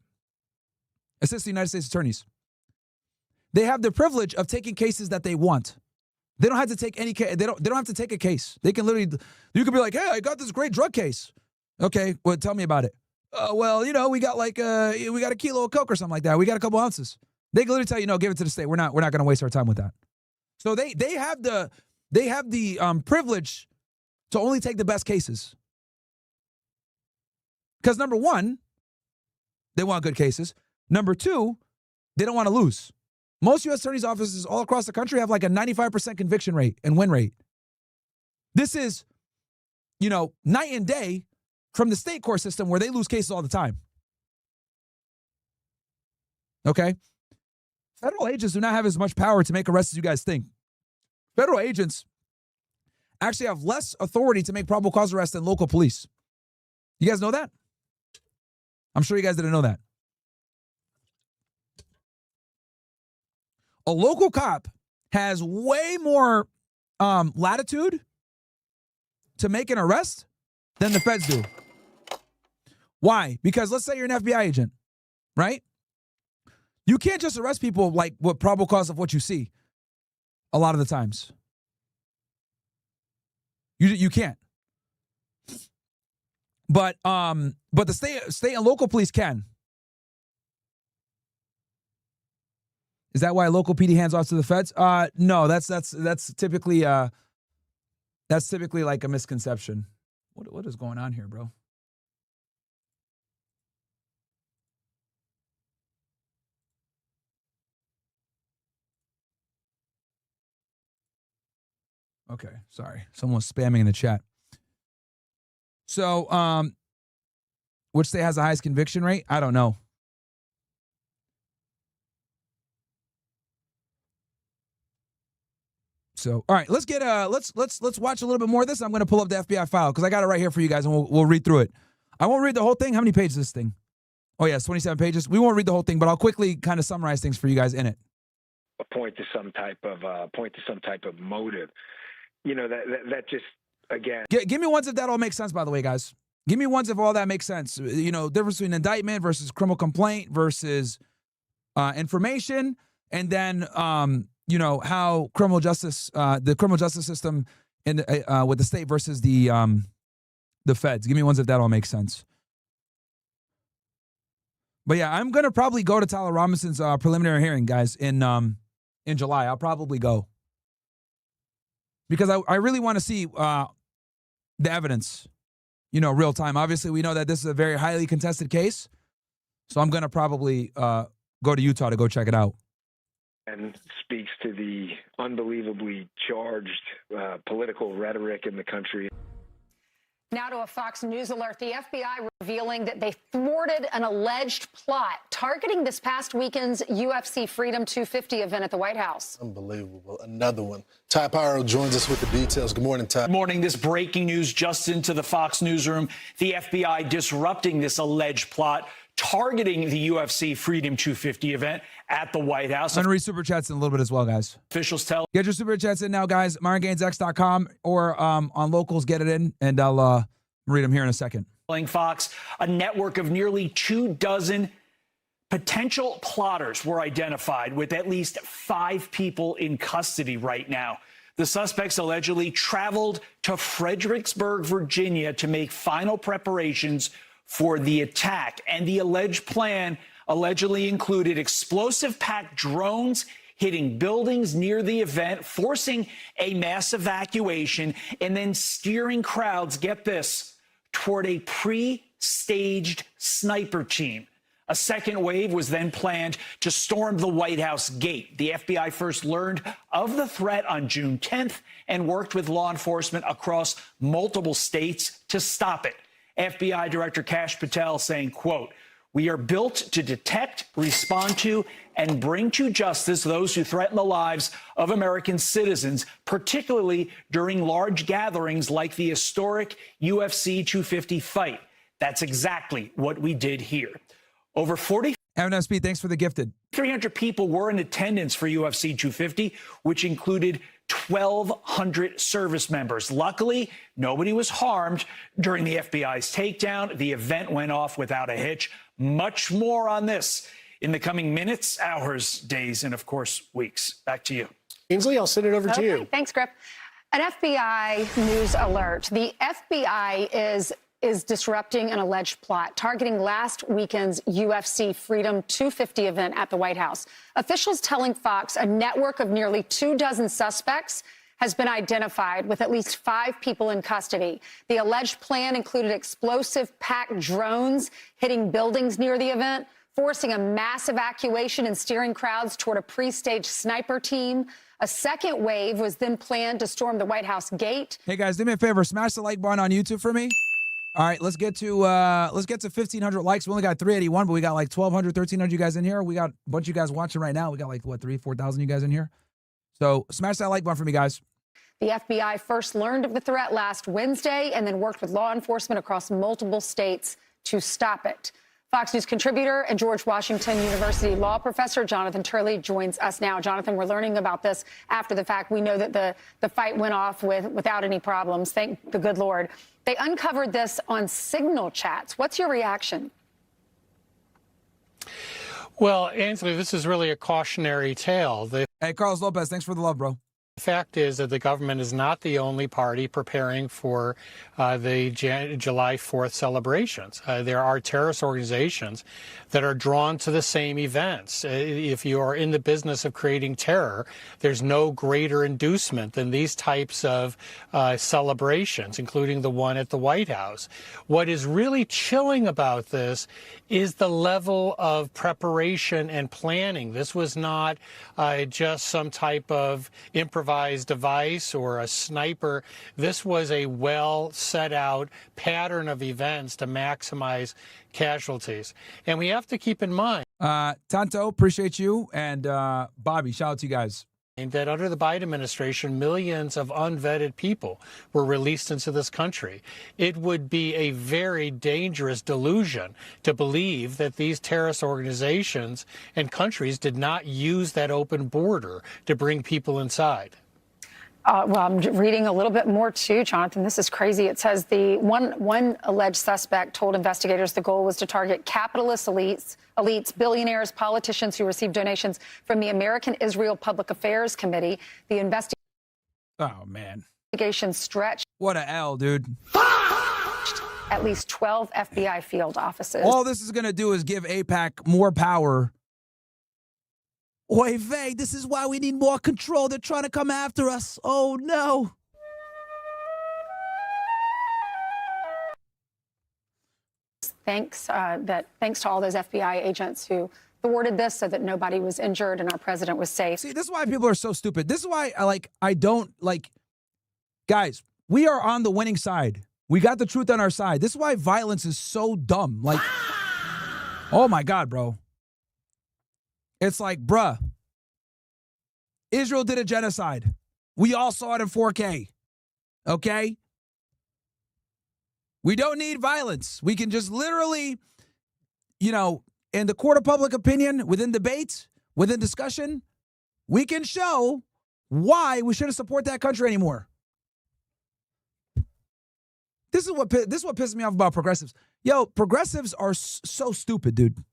Assistant United States Attorneys, they have the privilege of taking cases that they want. They don't have to take any case. They don't have to take a case. They can literally, you could be like, hey, I got this great drug case. Okay, well, tell me about it. Well, you know, we got a kilo of coke or something like that. We got a couple ounces. They can literally tell you, no, give it to the state. We're not going to waste our time with that. So they have the privilege to only take the best cases. Because number one, they want good cases. Number two, they don't want to lose. Most U.S. attorneys' offices all across the country have like a 95% conviction rate and win rate. This is, night and day from the state court system where they lose cases all the time. Okay? Federal agents do not have as much power to make arrests as you guys think. Federal agents actually have less authority to make probable cause arrests than local police. You guys know that? I'm sure you guys didn't know that. A local cop has way more latitude to make an arrest than the feds do. Why? Because let's say you're an FBI agent, right? You can't just arrest people like with probable cause of what you see a lot of the times. You can't. But the state and local police can. Is that why local PD hands off to the feds? No, that's typically like a misconception. What is going on here, bro? Okay, sorry. Someone's spamming in the chat. So, which state has the highest conviction rate? I don't know. So, all right, let's watch a little bit more of this. I'm going to pull up the FBI file because I got it right here for you guys, and we'll read through it. I won't read the whole thing. How many pages is this thing? Oh, yeah, it's 27 pages. We won't read the whole thing, but I'll quickly kind of summarize things for you guys in it. point to some type of motive. You know, that just, again. Give me ones if that all makes sense, by the way, guys. Give me ones if all that makes sense. You know, difference between indictment versus criminal complaint versus information, and then you know, how criminal justice, the criminal justice system in with the state versus the feds. Give me ones if that all makes sense. But yeah, I'm gonna probably go to Tyler Robinson's preliminary hearing, guys, in July. I'll probably go because I really want to see the evidence, you know, real time. Obviously, we know that this is a very highly contested case, so I'm gonna probably go to Utah to go check it out. And speaks to the unbelievably charged political rhetoric in the country. Now to a Fox News alert. The FBI revealing that they thwarted an alleged plot targeting this past weekend's UFC Freedom 250 event at the White House. Unbelievable. Another one. Ty Pyro joins us with the details. Good morning, Ty. Good morning. This breaking news just into the Fox newsroom. The FBI disrupting this alleged plot targeting the UFC Freedom 250 event at the White House. I'm going to read super chats in a little bit as well, guys. Officials tell. Get your super chats in now, guys. MyronGainsX.com or on Locals, get it in, and I'll read them here in a second. Fox, a network of nearly 24 potential plotters were identified with at least 5 people in custody right now. The suspects allegedly traveled to Fredericksburg, Virginia to make final preparations for the attack. And the alleged plan allegedly included explosive-packed drones hitting buildings near the event, forcing a mass evacuation, and then steering crowds, get this, toward a pre-staged sniper team. A second wave was then planned to storm the White House gate. The FBI first learned of the threat on June 10th and worked with law enforcement across multiple states to stop it. FBI Director Kash Patel saying, quote, "We are built to detect, respond to, and bring to justice those who threaten the lives of American citizens, particularly during large gatherings like the historic UFC 250 fight." That's exactly what we did here. Over 40. MNSP, thanks for the gifted. 300 people were in attendance for UFC 250, which included 1,200 service members. Luckily, nobody was harmed during the FBI's takedown. The event went off without a hitch. Much more on this in the coming minutes, hours, days, and of course, weeks. Back to you. Ainsley, I'll send it over to you. Thanks, Griff. An FBI news alert. The FBI is disrupting an alleged plot targeting last weekend's UFC Freedom 250 event at the White House. Officials telling Fox a network of nearly 24 suspects has been identified with at least 5 people in custody. The alleged plan included explosive-packed drones hitting buildings near the event, forcing a mass evacuation and steering crowds toward a pre-staged sniper team. A second wave was then planned to storm the White House gate. Hey guys, do me a favor, smash the like button on YouTube for me. All right, let's get to 1,500 likes. We only got 381, but we got like 1,200, 1,300 you guys in here. We got a bunch of you guys watching right now. We got like, what, 3,000, 4,000 you guys in here? So smash that like button for me, guys. The FBI first learned of the threat last Wednesday and then worked with law enforcement across multiple states to stop it. Fox News contributor and George Washington University law professor Jonathan Turley joins us now. Jonathan, we're learning about this after the fact. We know that the fight went off without any problems. Thank the good Lord. They uncovered this on Signal chats. What's your reaction? Well, Ainsley, this is really a cautionary tale. Hey, Carlos Lopez, thanks for the love, bro. The fact is that the government is not the only party preparing for the July 4th celebrations. There are terrorist organizations that are drawn to the same events. If you are in the business of creating terror, there's no greater inducement than these types of celebrations, including the one at the White House. What is really chilling about this is the level of preparation and planning. This was not just some type of improvised device or a sniper. This was a well set out pattern of events to maximize casualties. And we have to keep in mind. Tanto, appreciate you. And Bobby, shout out to you guys. that under the Biden administration, millions of unvetted people were released into this country. It would be a very dangerous delusion to believe that these terrorist organizations and countries did not use that open border to bring people inside. Well, I'm reading a little bit more too, Jonathan. This is crazy. It says the one alleged suspect told investigators the goal was to target capitalist elites, billionaires, politicians who received donations from the American Israel Public Affairs Committee. The investigation. Oh, man. Stretched. What a L, dude. At least 12 FBI field offices. All this is going to do is give AIPAC more power. Oy vey, this is why we need more control. They're trying to come after us. Oh, no. Thanks to all those FBI agents who thwarted this so that nobody was injured and our president was safe. See, this is why people are so stupid. This is why I don't guys, we are on the winning side. We got the truth on our side. This is why violence is so dumb. Like, oh my God, bro. It's like, bruh, Israel did a genocide. We all saw it in 4K. Okay? We don't need violence. We can just literally, in the court of public opinion, within debates, within discussion, we can show why we shouldn't support that country anymore. This is what pisses me off about progressives. Yo, progressives are so stupid, dude.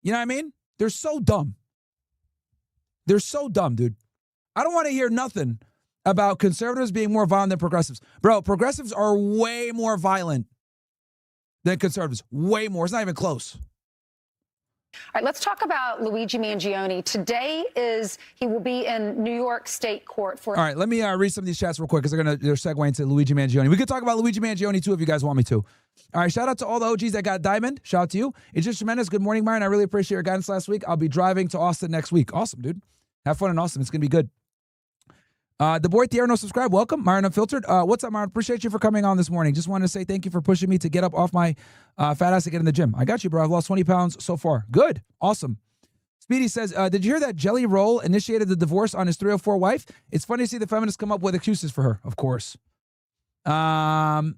You know what I mean? They're so dumb. They're so dumb, dude. I don't want to hear nothing about conservatives being more violent than progressives. Bro, progressives are way more violent than conservatives. Way more. It's not even close. All right, let's talk about Luigi Mangione. Today he will be in New York State Court for... All right, let me read some of these chats real quick because they're segue into Luigi Mangione. We could talk about Luigi Mangione too if you guys want me to. All right, shout out to all the OGs that got Diamond. Shout out to you. It's just tremendous. Good morning, Myron. I really appreciate your guidance last week. I'll be driving to Austin next week. Awesome, dude. Have fun in Austin. It's going to be good. The boy Otero, no subscribe. Welcome. Myron Unfiltered. What's up, Myron? Appreciate you for coming on this morning. Just wanted to say thank you for pushing me to get up off my fat ass to get in the gym. I got you, bro. I've lost 20 pounds so far. Good. Awesome. Speedy says, did you hear that Jelly Roll initiated the divorce on his 304 wife? It's funny to see the feminists come up with excuses for her, of course. Myron,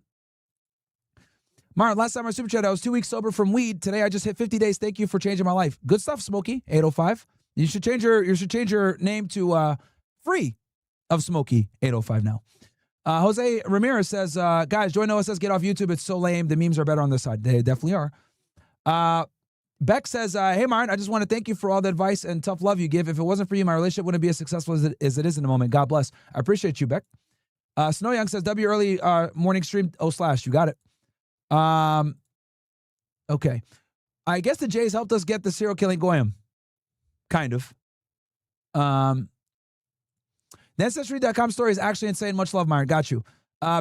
last time I super chat, I was 2 weeks sober from weed. Today I just hit 50 days. Thank you for changing my life. Good stuff, Smokey, 805. You should change your name to Free of Smokey, 805 now. Jose Ramirez says, guys, join OSS, get off YouTube. It's so lame. The memes are better on this side. They definitely are. Beck says, hey, Myron, I just want to thank you for all the advice and tough love you give. If it wasn't for you, my relationship wouldn't be as successful as it is in the moment. God bless. I appreciate you, Beck. Snow Young says, W early morning stream, / you got it. Okay. I guess the Jays helped us get the serial killing Goyim. Kind of. The Ancestry.com story is actually insane. Much love, Myron. Got you.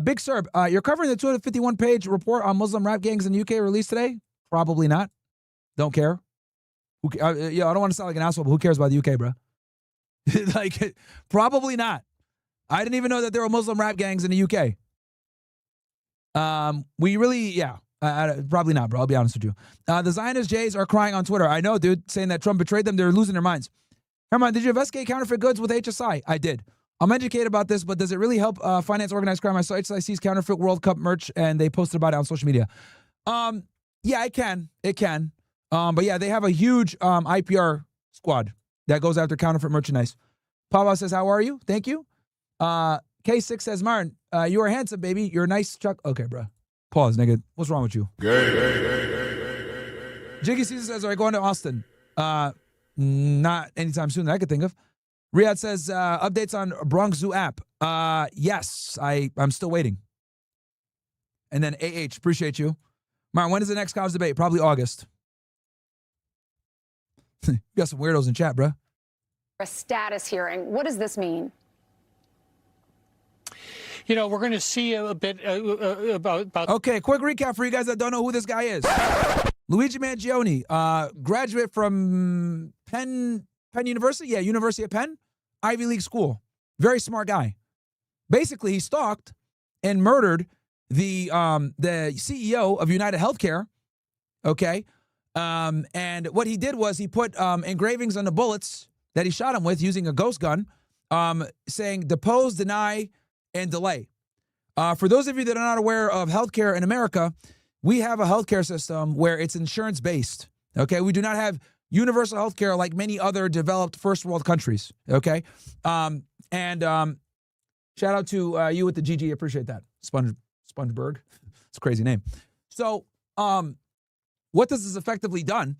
Big Serb, you're covering the 251-page report on Muslim rap gangs in the UK released today? Probably not. Don't care. I don't want to sound like an asshole, but who cares about the UK, bro? Probably not. I didn't even know that there were Muslim rap gangs in the UK. Probably not, bro. I'll be honest with you. The Zionist Jays are crying on Twitter. I know, dude, saying that Trump betrayed them. They're losing their minds. Herman, did you investigate counterfeit goods with HSI? I did. I'm educated about this, but does it really help finance organized crime? I saw HSI sees counterfeit World Cup merch, and they posted about it on social media. Yeah, it can. It can. But yeah, they have a huge IPR squad that goes after counterfeit merchandise. Pava says, how are you? Thank you. K6 says, Myron, you are handsome, baby. You're a nice Chuck. Okay, bro. Pause, nigga. What's wrong with you? Jiggy Caesar says, are you going to Austin? Not anytime soon that I could think of. Riyadh says, updates on Bronx Zoo app. Yes, I'm still waiting. And then AH, appreciate you. Myron, when is the next college debate? Probably August. You got some weirdos in chat, bro. A status hearing. What does this mean? We're going to see a bit about... Okay, quick recap for you guys that don't know who this guy is. Luigi Mangione, graduate from Penn University? Yeah, University of Penn. Ivy League school. Very smart guy. Basically, he stalked and murdered the CEO of UnitedHealthcare. Okay? And what he did was he put engravings on the bullets that he shot him with using a ghost gun saying depose, deny, and delay. For those of you that are not aware of healthcare in America, we have a healthcare system where it's insurance-based, okay? We do not have universal healthcare like many other developed first world countries, okay? Shout out to you with the GG, appreciate that. Spongeberg, it's a crazy name. So what this has effectively done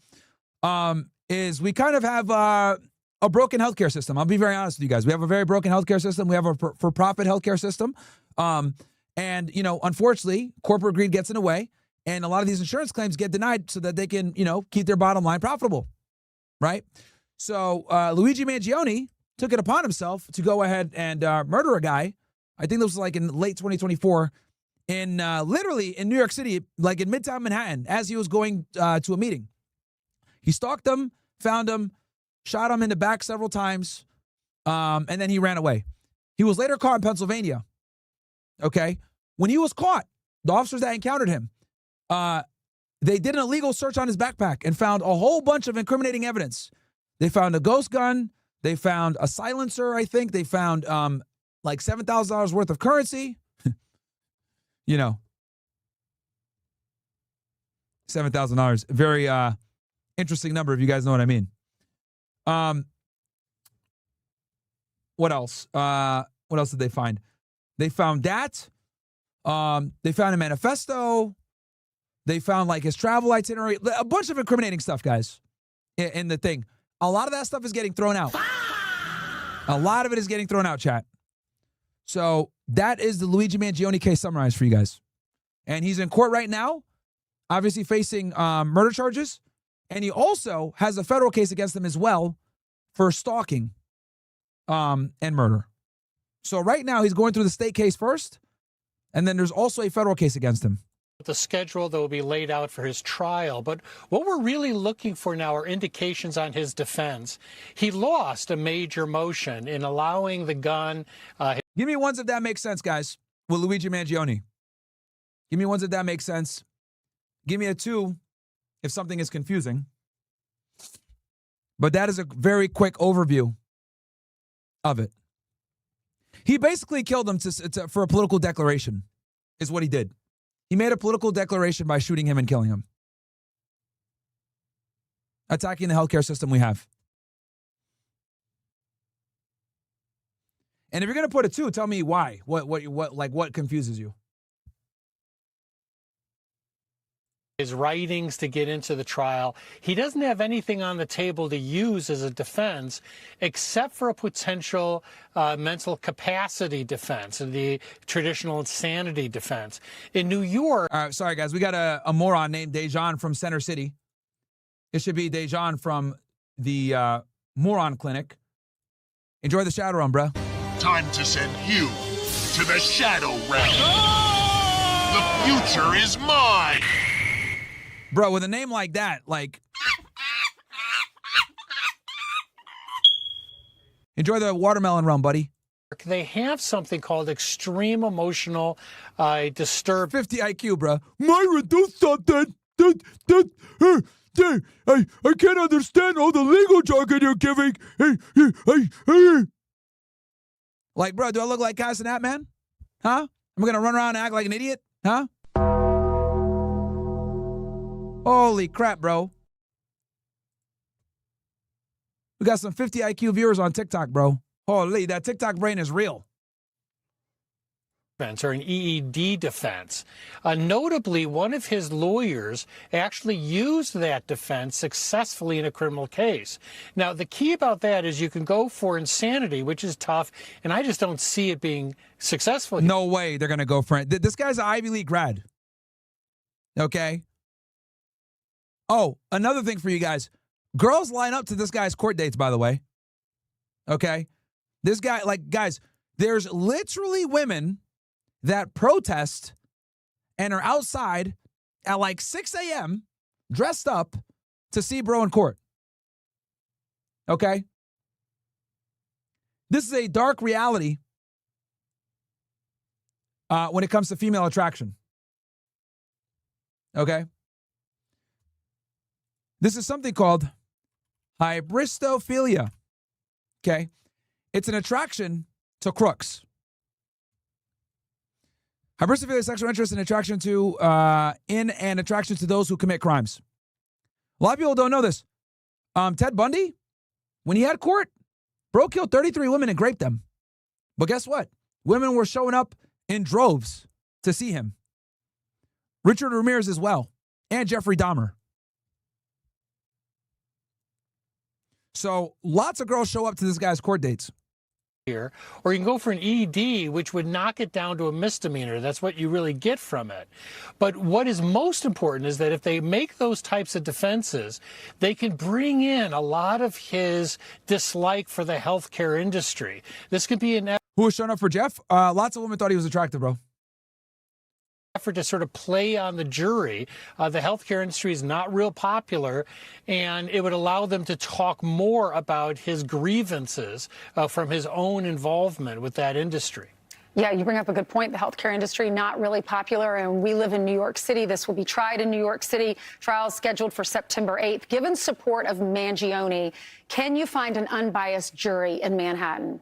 is we kind of have a broken healthcare system. I'll be very honest with you guys. We have a very broken healthcare system. We have a for-profit healthcare system. And, you know, unfortunately, corporate greed gets in the way, and a lot of these insurance claims get denied so that they can, you know, keep their bottom line profitable, right? So Luigi Mangione took it upon himself to go ahead and murder a guy. I think this was like in late 2024 in literally in New York City, like in Midtown Manhattan, as he was going to a meeting. He stalked him, found him, shot him in the back several times, and then he ran away. He was later caught in Pennsylvania. Okay. When he was caught, the officers that encountered him, they did an illegal search on his backpack and found a whole bunch of incriminating evidence. They found a ghost gun. They found a silencer, I think. They found like $7,000 worth of currency. You know, $7,000. Very interesting number if you guys know what I mean. What else? What else did they find? They found that. They found a manifesto. They found like his travel itinerary, a bunch of incriminating stuff, guys, in the thing. A lot of that stuff is getting thrown out. A lot of it is getting thrown out, chat. So that is the Luigi Mangione case summarized for you guys. And he's in court right now, obviously facing murder charges. And he also has a federal case against him as well for stalking and murder. So right now he's going through the state case first, and then there's also a federal case against him. The schedule that will be laid out for his trial. But what we're really looking for now are indications on his defense. He lost a major motion in allowing the gun. Give me ones if that makes sense, guys, with Luigi Mangione. Give me ones if that makes sense. Give me a 2 if something is confusing. But that is a very quick overview of it. He basically killed him for a political declaration, is what he did. He made a political declaration by shooting him and killing him. Attacking the healthcare system we have. And if you're going to put a 2, tell me why. What confuses you? His writings to get into the trial. He doesn't have anything on the table to use as a defense except for a potential mental capacity defense and the traditional insanity defense. In New York. All right, sorry, guys. We got a moron named Dejan from Center City. It should be Dejan from the Moron Clinic. Enjoy the Shadow Realm, bro. Time to send you to the Shadow Realm. The future is mine. Bro, with a name like that, like... Enjoy the watermelon rum, buddy. They have something called extreme emotional disturbance. 50 IQ, bro. Myron, don't stop that. I can't understand all the legal jargon you're giving. Like, bro, do I look like Cass and that, man? Huh? I'm going to run around and act like an idiot? Huh? Holy crap, bro. We got some 50 IQ viewers on TikTok, bro. Holy, that TikTok brain is real. Or an EED defense. Notably, one of his lawyers actually used that defense successfully in a criminal case. Now, the key about that is you can go for insanity, which is tough, and I just don't see it being successful. No way they're going to go for it. This guy's an Ivy League grad. Okay? Oh, another thing for you guys. Girls line up to this guy's court dates, by the way. Okay? This guy, like, guys, there's literally women that protest and are outside at like 6 a.m. dressed up to see bro in court. Okay? This is a dark reality when it comes to female attraction. Okay? This is something called Hybristophilia. Okay? It's an attraction to crooks. Hybristophilia, sexual interest and attraction to, in and attraction to those who commit crimes. A lot of people don't know this. Ted Bundy, when he had court, bro killed 33 women and raped them. But guess what? Women were showing up in droves to see him. Richard Ramirez as well, and Jeffrey Dahmer. So lots of girls show up to this guy's court dates. Here, or you can go for an ED, which would knock it down to a misdemeanor. That's what you really get from it. But what is most important is that if they make those types of defenses, they can bring in a lot of his dislike for the healthcare industry. This could be an Who was showing up for Jeff? Lots of women thought he was attractive, bro. effort to sort of play on the jury. The healthcare industry is not real popular, and it would allow them to talk more about his grievances from his own involvement with that industry. Yeah, you bring up a good point. The healthcare industry, not really popular, and we live in New York City. This will be tried in New York City. Trial scheduled for September 8th. Given support of Mangione, can you find an unbiased jury in Manhattan?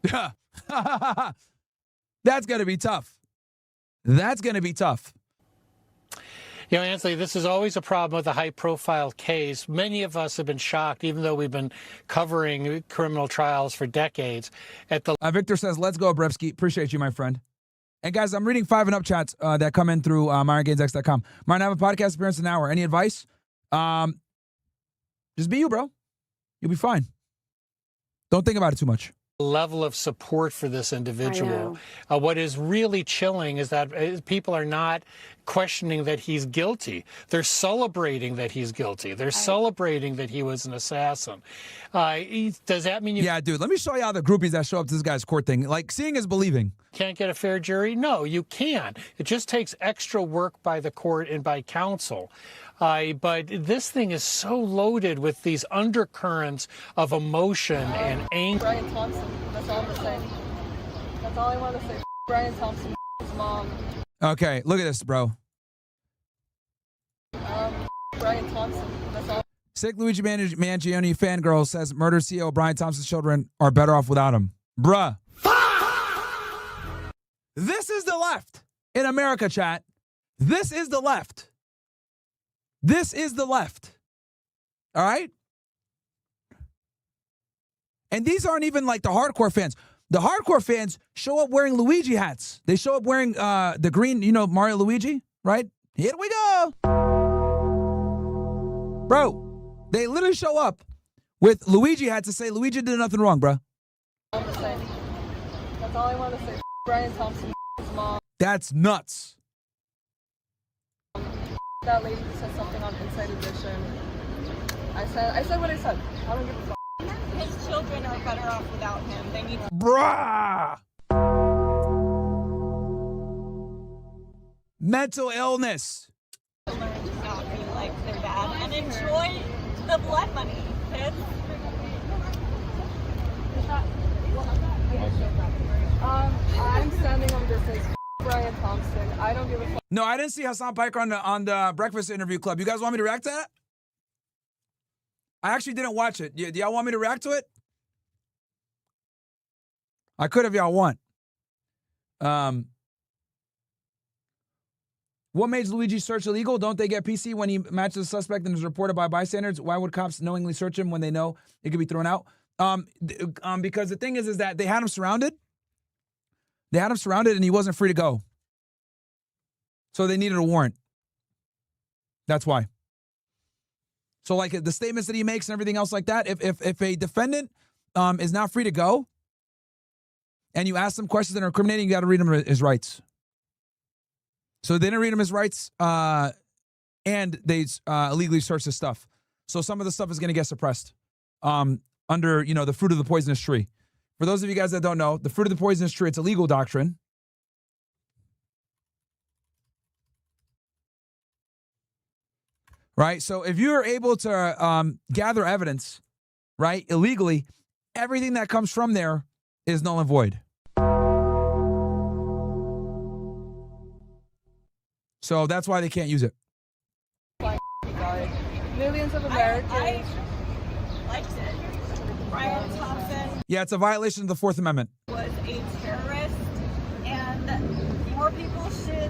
Yeah. That's going to be tough. That's going to be tough. You know, Anthony, this is always a problem with a high-profile case. Many of us have been shocked, even though we've been covering criminal trials for decades. At the Victor says, let's go, Brevsky. Appreciate you, my friend. And guys, I'm reading 5 and up chats that come in through MyronGainsX.com. Myron, I have a podcast appearance in an hour. Any advice? Just be you, bro. You'll be fine. Don't think about it too much. Level of support for this individual. What is really chilling is that people are not questioning that he's guilty. They're celebrating that he's guilty. They're celebrating that he was an assassin. Does that mean you... Yeah, dude, let me show you how the groupies that show up to this guy's court thing. Like, seeing is believing. Can't get a fair jury? No, you can. It just takes extra work by the court and by counsel. But this thing is so loaded with these undercurrents of emotion and anger. Brian Thompson, that's all I'm going to say. That's all I want to say. Brian Thompson, his mom. Okay, look at this, bro. Brian Thompson, that's all. Sick Luigi Mangione fangirl says murder CEO Brian Thompson's children are better off without him. Bruh. This is the left in America, chat. This is the left. This is the left. All right? And these aren't even like the hardcore fans. The hardcore fans show up wearing Luigi hats. They show up wearing the green, you know, Mario Luigi, right? Here we go. Bro, they literally show up with Luigi hats to say Luigi did nothing wrong, bro. That's all I want to say. Brian Thompson, his mom. That's nuts. That lady who said something on Inside Edition. I said what I said. I don't give a fuck. His children are better off without him. They need to... Bruh! Mental illness. learn to not be like their dad and enjoy the blood money, kids. I'm standing on this as Brian Thompson. I don't give a fuck. No, I didn't see Hasan Piker on the Breakfast Interview Club. You guys want me to react to that? I actually didn't watch it. Do y'all want me to react to it? I could if y'all want. What made Luigi's search illegal? Don't they get PC when he matches a suspect and is reported by bystanders? Why would cops knowingly search him when they know it could be thrown out? Because the thing is that they had him surrounded. They had him surrounded and he wasn't free to go. So they needed a warrant. That's why. So like the statements that he makes and everything else like that, if a defendant is not free to go and you ask them questions that are incriminating, you got to read him his rights. So they didn't read him his rights and they illegally searched his stuff. So some of the stuff is going to get suppressed under, you know, the fruit of the poisonous tree. For those of you guys that don't know, the fruit of the poisonous tree, it's a legal doctrine. Right? So if you're able to gather evidence, right, illegally, everything that comes from there is null and void. So that's why they can't use it. Millions of Americans. I liked it. Brian Thompson. Yeah, it's a violation of the Fourth Amendment. Was a terrorist, and more people should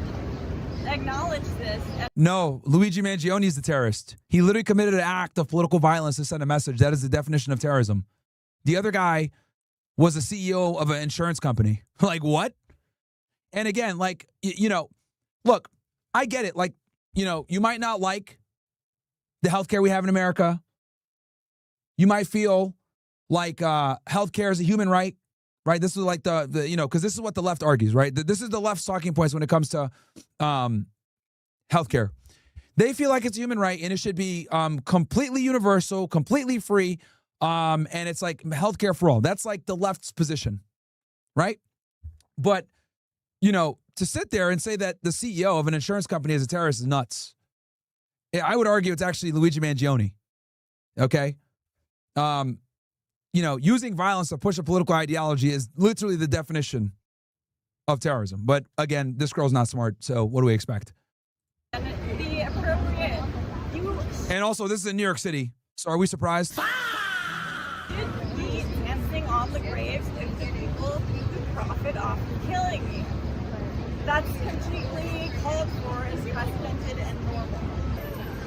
acknowledge this. No, Luigi Mangione is the terrorist. He literally committed an act of political violence to send a message. That is the definition of terrorism. The other guy was a CEO of an insurance company. Like, what? And again, like, you know, look, I get it. Like, you know, you might not like the healthcare we have in America. You might feel like healthcare is a human right, right? This is like the you know, because this is what the left argues, right? This is the left's talking points when it comes to healthcare. They feel like it's a human right and it should be completely universal, completely free, and it's like healthcare for all. That's like the left's position, right? But, you know, to sit there and say that the CEO of an insurance company is a terrorist is nuts. I would argue it's actually Luigi Mangione, okay? You know, using violence to push a political ideology is literally the definition of terrorism. But again, this girl's not smart, so what do we expect? And the appropriate, And also, this is in New York City, so are we surprised? should be dancing on the graves of the people who profit off of killing you. That's completely called for, is precedented and normal.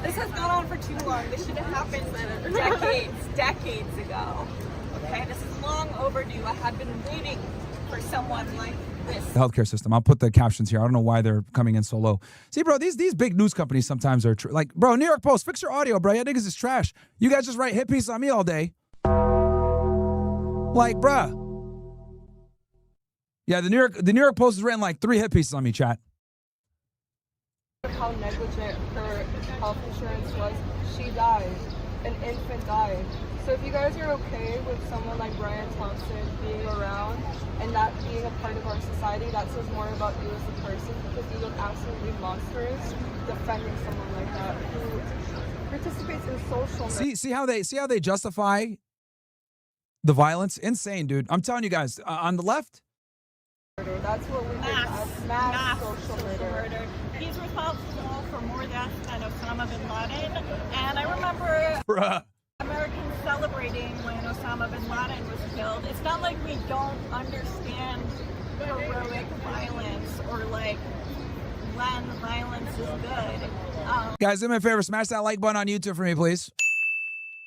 This has gone on for too long. This should have happened decades ago. Okay, this is long overdue. I had been waiting for someone like this. The healthcare system. I'll put the captions here. I don't know why they're coming in so low. See, bro, these big news companies sometimes are like, bro, New York Post, fix your audio, bro. You niggas is trash. You guys just write hit pieces on me all day. Like, bruh. Yeah, the New York Post has written like 3 hit pieces on me, chat. How negligent her health insurance was. She died. An infant died. So if you guys are okay with someone like Brian Thompson being around and that being a part of our society, that says more about you as a person, because you look absolutely monstrous defending someone like that who participates in social. See how they justify the violence? Insane, dude. I'm telling you guys, on the left. That's what we mass social murder. He's responsible for more deaths than Osama bin Laden. And I remember Americans celebrating when Osama bin Laden was killed. It's not like we don't understand heroic violence or like when violence is good. Guys, do me a favor, smash that like button on YouTube for me, please.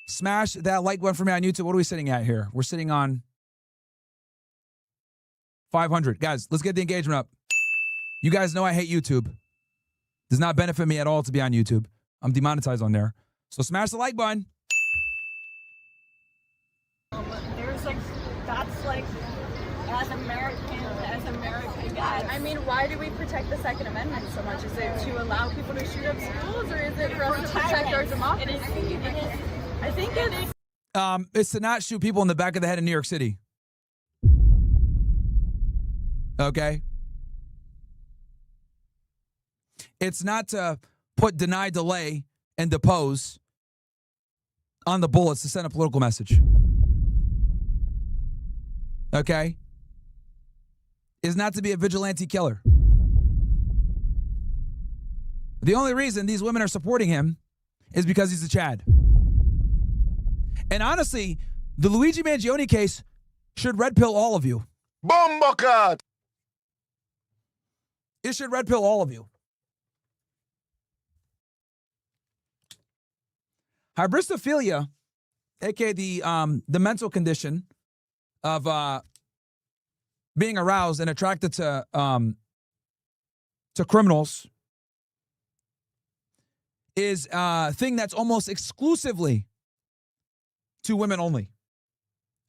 Smash that like button for me on YouTube. What are we sitting at here? We're sitting on 500. Guys, let's get the engagement up. You guys know I hate YouTube. Does not benefit me at all to be on YouTube. I'm demonetized on there. So smash the like button. There's like, that's like, as American guys. I mean, why do we protect the Second Amendment so much? Is it to allow people to shoot up schools, or is it for us to protect our democracy? I think it's It's to not shoot people in the back of the head in New York City. Okay? It's not to put deny, delay, and depose on the bullets to send a political message. Okay? Is not to be a vigilante killer. The only reason these women are supporting him is because he's a Chad. And honestly, the Luigi Mangione case should red pill all of you. Bombocat! It should red pill all of you. Hybristophilia, aka the mental condition of being aroused and attracted to criminals, is a thing that's almost exclusively to women only.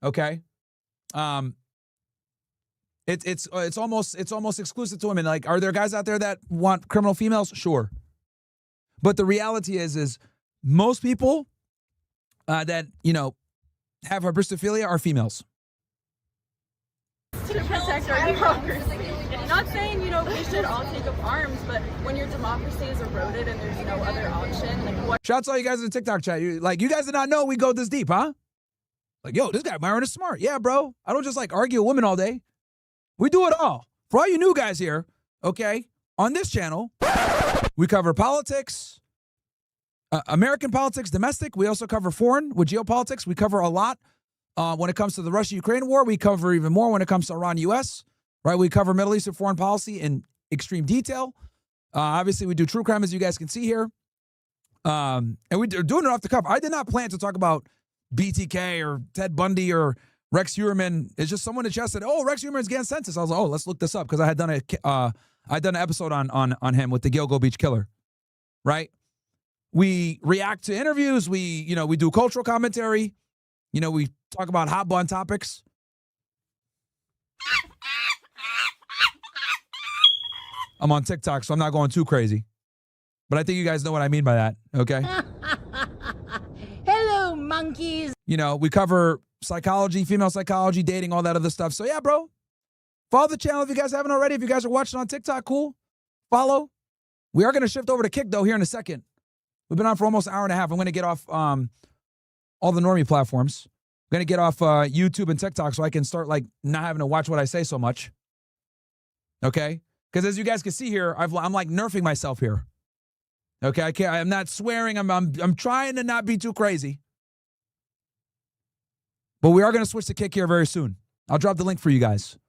Okay, it's almost exclusive to women. Like, are there guys out there that want criminal females? Sure, but the reality is most people that have hybristophilia are females. To protect our democracy. Not saying, we should all take up arms, but when your democracy is eroded and there's no other option, like what? Shouts all you guys in the TikTok chat. You guys did not know we go this deep, huh? Like, yo, this guy Myron is smart. Yeah, bro. I don't just argue with women all day. We do it all. For all you new guys here, okay, on this channel, we cover politics, American politics, domestic. We also cover foreign with geopolitics. We cover a lot When it comes to the Russia-Ukraine war, we cover even more when it comes to Iran-U.S., right? We cover Middle Eastern foreign policy in extreme detail. Obviously, we do true crime, as you guys can see here. And we're doing it off the cuff. I did not plan to talk about BTK or Ted Bundy or Rex Heuermann. It's just someone in the chat said, "Oh, Rex Heuermann's getting sentenced." I was like, "Oh, let's look this up," because I had done an episode on him with the Gilgo Beach Killer, right? We react to interviews. We do cultural commentary. We talk about hot button topics. I'm on TikTok, so I'm not going too crazy. But I think you guys know what I mean by that, okay? Hello, monkeys. We cover psychology, female psychology, dating, all that other stuff. So yeah, bro, follow the channel if you guys haven't already. If you guys are watching on TikTok, cool. Follow. We are going to shift over to Kick, though, here in a second. We've been on for almost an hour and a half. I'm going to get off all the normie platforms. I'm going to get off YouTube and TikTok so I can start, not having to watch what I say so much. Okay? Because as you guys can see here, I'm nerfing myself here. Okay? I'm not swearing. I'm trying to not be too crazy. But we are going to switch to Kick here very soon. I'll drop the link for you guys.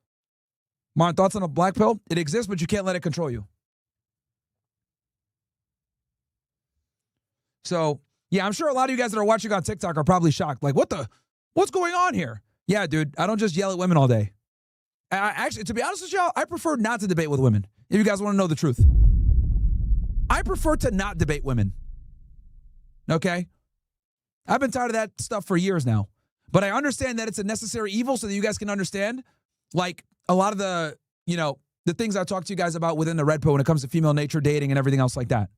Martin, thoughts on a black pill? It exists, but you can't let it control you. So, yeah, I'm sure a lot of you guys that are watching on TikTok are probably shocked. Like, what's going on here? Yeah, dude, I don't just yell at women all day. Actually, to be honest with y'all, I prefer not to debate with women, if you guys want to know the truth. I prefer to not debate women. Okay? I've been tired of that stuff for years now. But I understand that it's a necessary evil so that you guys can understand, a lot of the things I talk to you guys about within the Red Pill when it comes to female nature, dating, and everything else like that.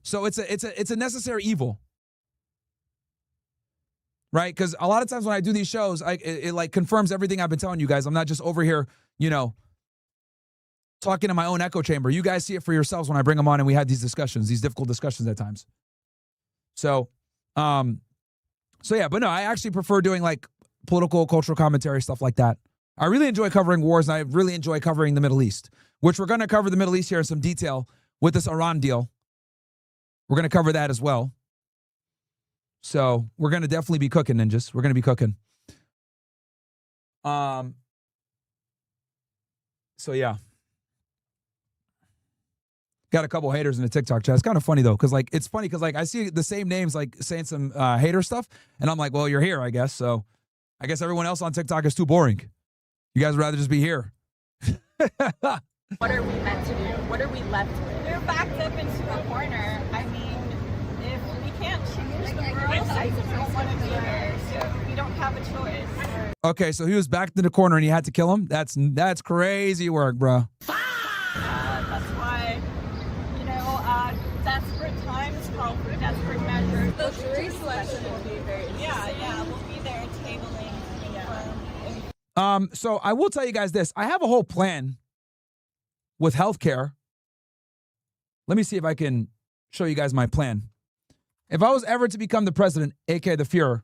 So it's a necessary evil. Right? Because a lot of times when I do these shows, it confirms everything I've been telling you guys. I'm not just over here, talking in my own echo chamber. You guys see it for yourselves when I bring them on and we have these discussions, these difficult discussions at times. So yeah, but no, I actually prefer doing political, cultural commentary, stuff like that. I really enjoy covering wars, and I really enjoy covering the Middle East, which we're going to cover the Middle East here in some detail with this Iran deal. We're going to cover that as well. So we're going to definitely be cooking, ninjas. We're going to be cooking. So yeah. Got a couple haters in the TikTok chat. It's kind of funny though, because it's funny because I see the same names saying some hater stuff, and I'm like, well, you're here, I guess. So I guess everyone else on TikTok is too boring. You guys would rather just be here. What are we meant to do? What are we left with? We're backed up into a corner. I mean, if we can't choose the girls, I don't want to be here, so we don't have a choice. Okay, so he was backed in the corner and he had to kill him? That's crazy work, bro. That's why, desperate times call for desperate measures. The jury selection will be very interesting. Yeah, we'll be there tabling. So I will tell you guys this. I have a whole plan with healthcare. Let me see if I can show you guys my plan. If I was ever to become the president, aka the Fuhrer,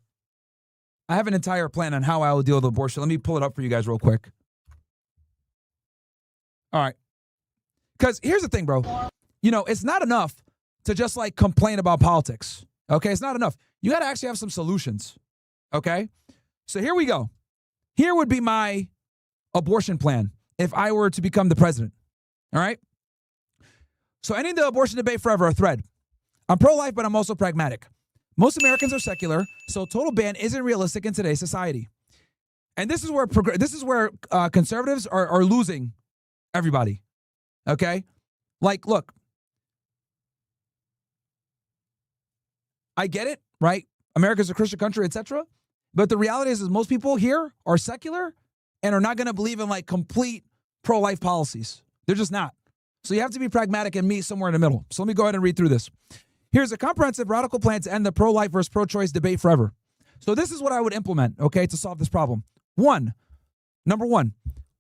I have an entire plan on how I will deal with abortion. Let me pull it up for you guys real quick. All right. Because here's the thing, bro. It's not enough to just complain about politics. Okay? It's not enough. You got to actually have some solutions. Okay? So here we go. Here would be my abortion plan if I were to become the president. All right? So ending the abortion debate forever, a thread. I'm pro-life, but I'm also pragmatic. Most Americans are secular, so total ban isn't realistic in today's society. And this is where conservatives are losing everybody. Okay? Look. I get it, right? America's a Christian country, etc. But the reality is most people here are secular and are not going to believe in complete pro-life policies. They're just not. So you have to be pragmatic and meet somewhere in the middle. So let me go ahead and read through this. Here's a comprehensive radical plan to end the pro-life versus pro-choice debate forever. So this is what I would implement, okay, to solve this problem. Number one,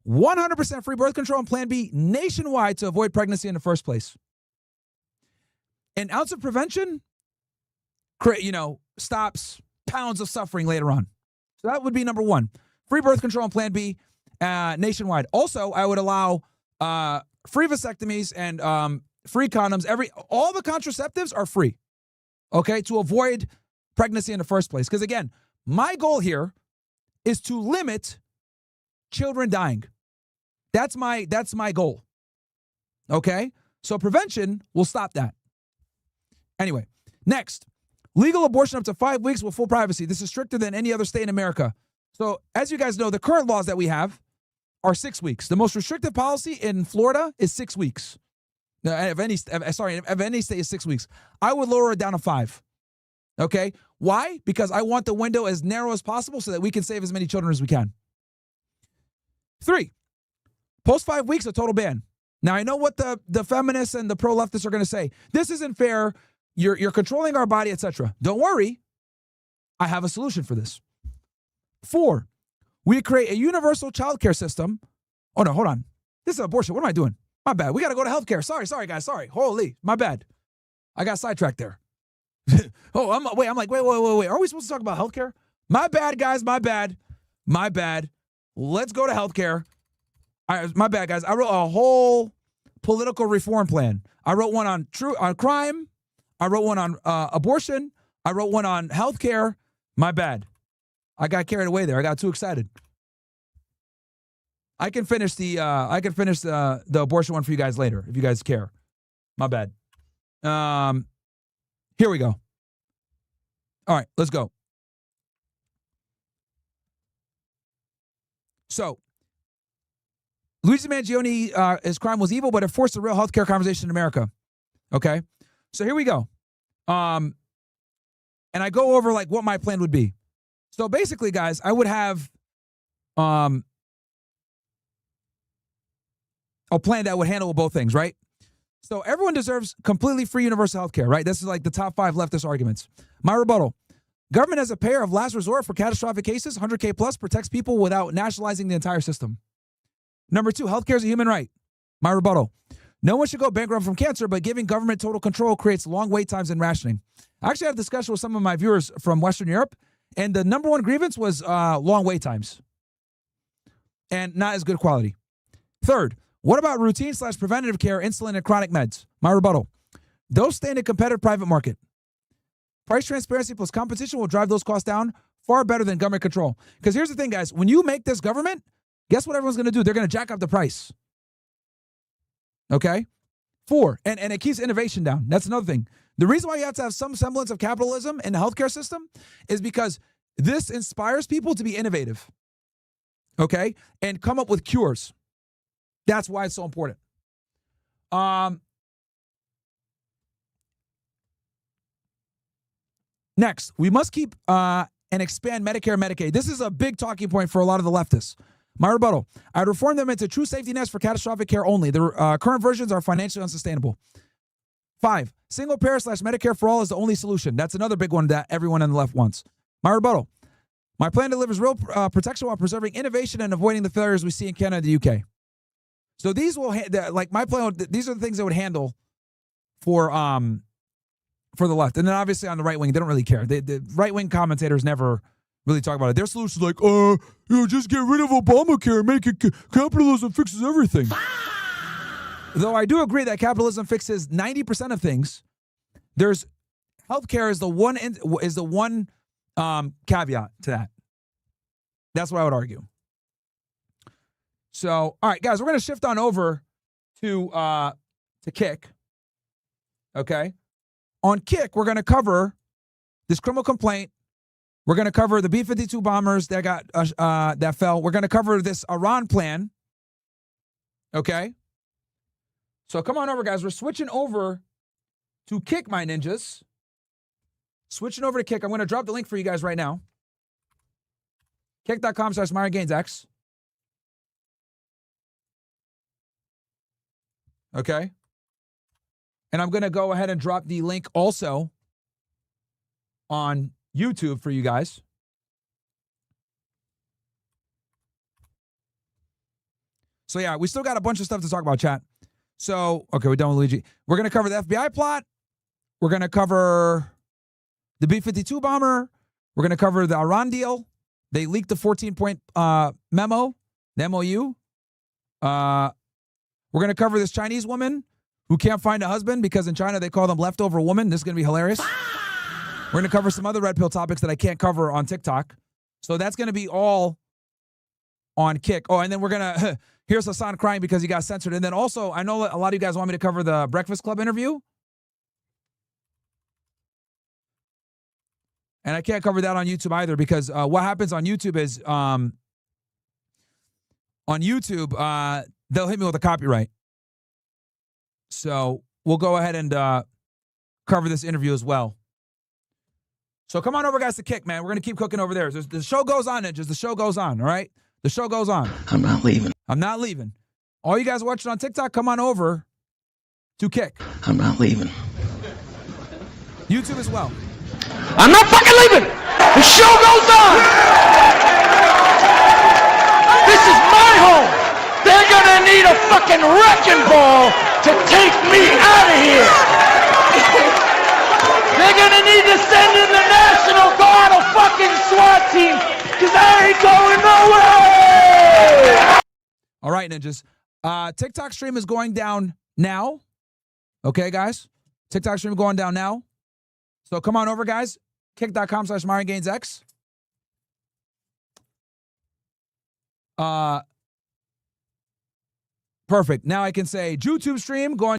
100% free birth control and Plan B nationwide to avoid pregnancy in the first place. An ounce of prevention, stops pounds of suffering later on. So that would be number one. Free birth control and Plan B nationwide. Also, I would allow free vasectomies and free condoms. All the contraceptives are free, okay, to avoid pregnancy in the first place. Because again, my goal here is to limit children dying. That's my goal. Okay? So prevention will stop that. Anyway, next, legal abortion up to 5 weeks with full privacy. This is stricter than any other state in America. So as you guys know, the current laws that we have are 6 weeks. The most restrictive policy in Florida is 6 weeks. If any state is 6 weeks. I would lower it down to 5. Okay? Why? Because I want the window as narrow as possible so that we can save as many children as we can. 3, post 5 weeks, a total ban. Now, I know what the feminists and the pro-leftists are going to say. This isn't fair. You're controlling our body, etc. Don't worry. I have a solution for this. 4, we create a universal child care system. Oh, no, hold on. This is abortion. What am I doing? My bad. We got to go to healthcare. Sorry, guys. Sorry. Holy, my bad. I got sidetracked there. I'm like, wait. Are we supposed to talk about healthcare? My bad, guys. My bad. Let's go to healthcare. My bad, guys. I wrote a whole political reform plan. I wrote one on crime. I wrote one on abortion. I wrote one on healthcare. My bad. I got carried away there. I got too excited. I can finish the abortion one for you guys later if you guys care. My bad. Here we go. All right, let's go. So, Luigi Mangione, his crime was evil, but it forced a real healthcare conversation in America. Okay, so here we go. And I go over like what my plan would be. So basically, guys, I would have a plan that would handle both things, right? So everyone deserves completely free universal health care, right? This is like the top 5 leftist arguments. My rebuttal. Government as a payer of last resort for catastrophic cases, 100K plus, protects people without nationalizing the entire system. Number 2, healthcare is a human right. My rebuttal. No one should go bankrupt from cancer, but giving government total control creates long wait times and rationing. I actually had a discussion with some of my viewers from Western Europe, and the number one grievance was long wait times and not as good quality. 3rd, what about routine/preventative care, insulin, and chronic meds? My rebuttal. Those stay in a competitive private market. Price transparency plus competition will drive those costs down far better than government control. Because here's the thing, guys. When you make this government, guess what everyone's going to do? They're going to jack up the price. Okay? 4, and it keeps innovation down. That's another thing. The reason why you have to have some semblance of capitalism in the healthcare system is because this inspires people to be innovative. Okay? And come up with cures. That's why it's so important. Next, we must keep and expand Medicare and Medicaid. This is a big talking point for a lot of the leftists. My rebuttal. I'd reform them into true safety nets for catastrophic care only. The current versions are financially unsustainable. 5, single payer / Medicare for all is the only solution. That's another big one that everyone on the left wants. My rebuttal. My plan delivers real protection while preserving innovation and avoiding the failures we see in Canada and the UK. So these will, like my plan, these are the things that would handle for the left. And then obviously on the right wing, they don't really care. The right wing commentators never really talk about it. Their solution is like, just get rid of Obamacare and make it capitalism fixes everything. Though I do agree that capitalism fixes 90% of things, there's healthcare is the one caveat to that. That's what I would argue. So, all right, guys, we're going to shift on over to Kick. Okay? On Kick, we're going to cover this criminal complaint. We're going to cover the B-52 bombers that got that fell. We're going to cover this Iran plan. Okay? So come on over, guys. We're switching over to Kick, my ninjas. Switching over to Kick. I'm going to drop the link for you guys right now. Kick.com/MyronGainsX. Okay? And I'm going to go ahead and drop the link also on YouTube for you guys. So, yeah, we still got a bunch of stuff to talk about, chat. So, okay, we're done with Luigi. We're going to cover the FBI plot. We're going to cover the B-52 bomber. We're going to cover the Iran deal. They leaked the 14-point memo, the MOU. We're going to cover this Chinese woman who can't find a husband because in China they call them leftover woman. This is going to be hilarious. We're going to cover some other red pill topics that I can't cover on TikTok. So that's going to be all on Kick. Oh, and then we're going to, here's Hasan crying because he got censored. And then also, I know a lot of you guys want me to cover the Breakfast Club interview. And I can't cover that on YouTube either because what happens on YouTube is, on YouTube, they'll hit me with a copyright. So we'll go ahead and cover this interview as well. So come on over, guys, to Kick, man. We're going to keep cooking over there. The show goes on, Ninjas. The show goes on, all right? The show goes on. I'm not leaving. I'm not leaving. All you guys watching on TikTok, come on over to Kick. I'm not leaving. YouTube as well. I'm not fucking leaving. The show goes on. This is my home. They're going to need a fucking wrecking ball to take me out of here. They're gonna need to send in the National Guard, a fucking SWAT team, because I ain't going nowhere! All right, Ninjas. TikTok stream is going down now. Okay, guys? TikTok stream going down now. So come on over, guys. Kick.com/MyronGainsX. Perfect. Now I can say YouTube stream going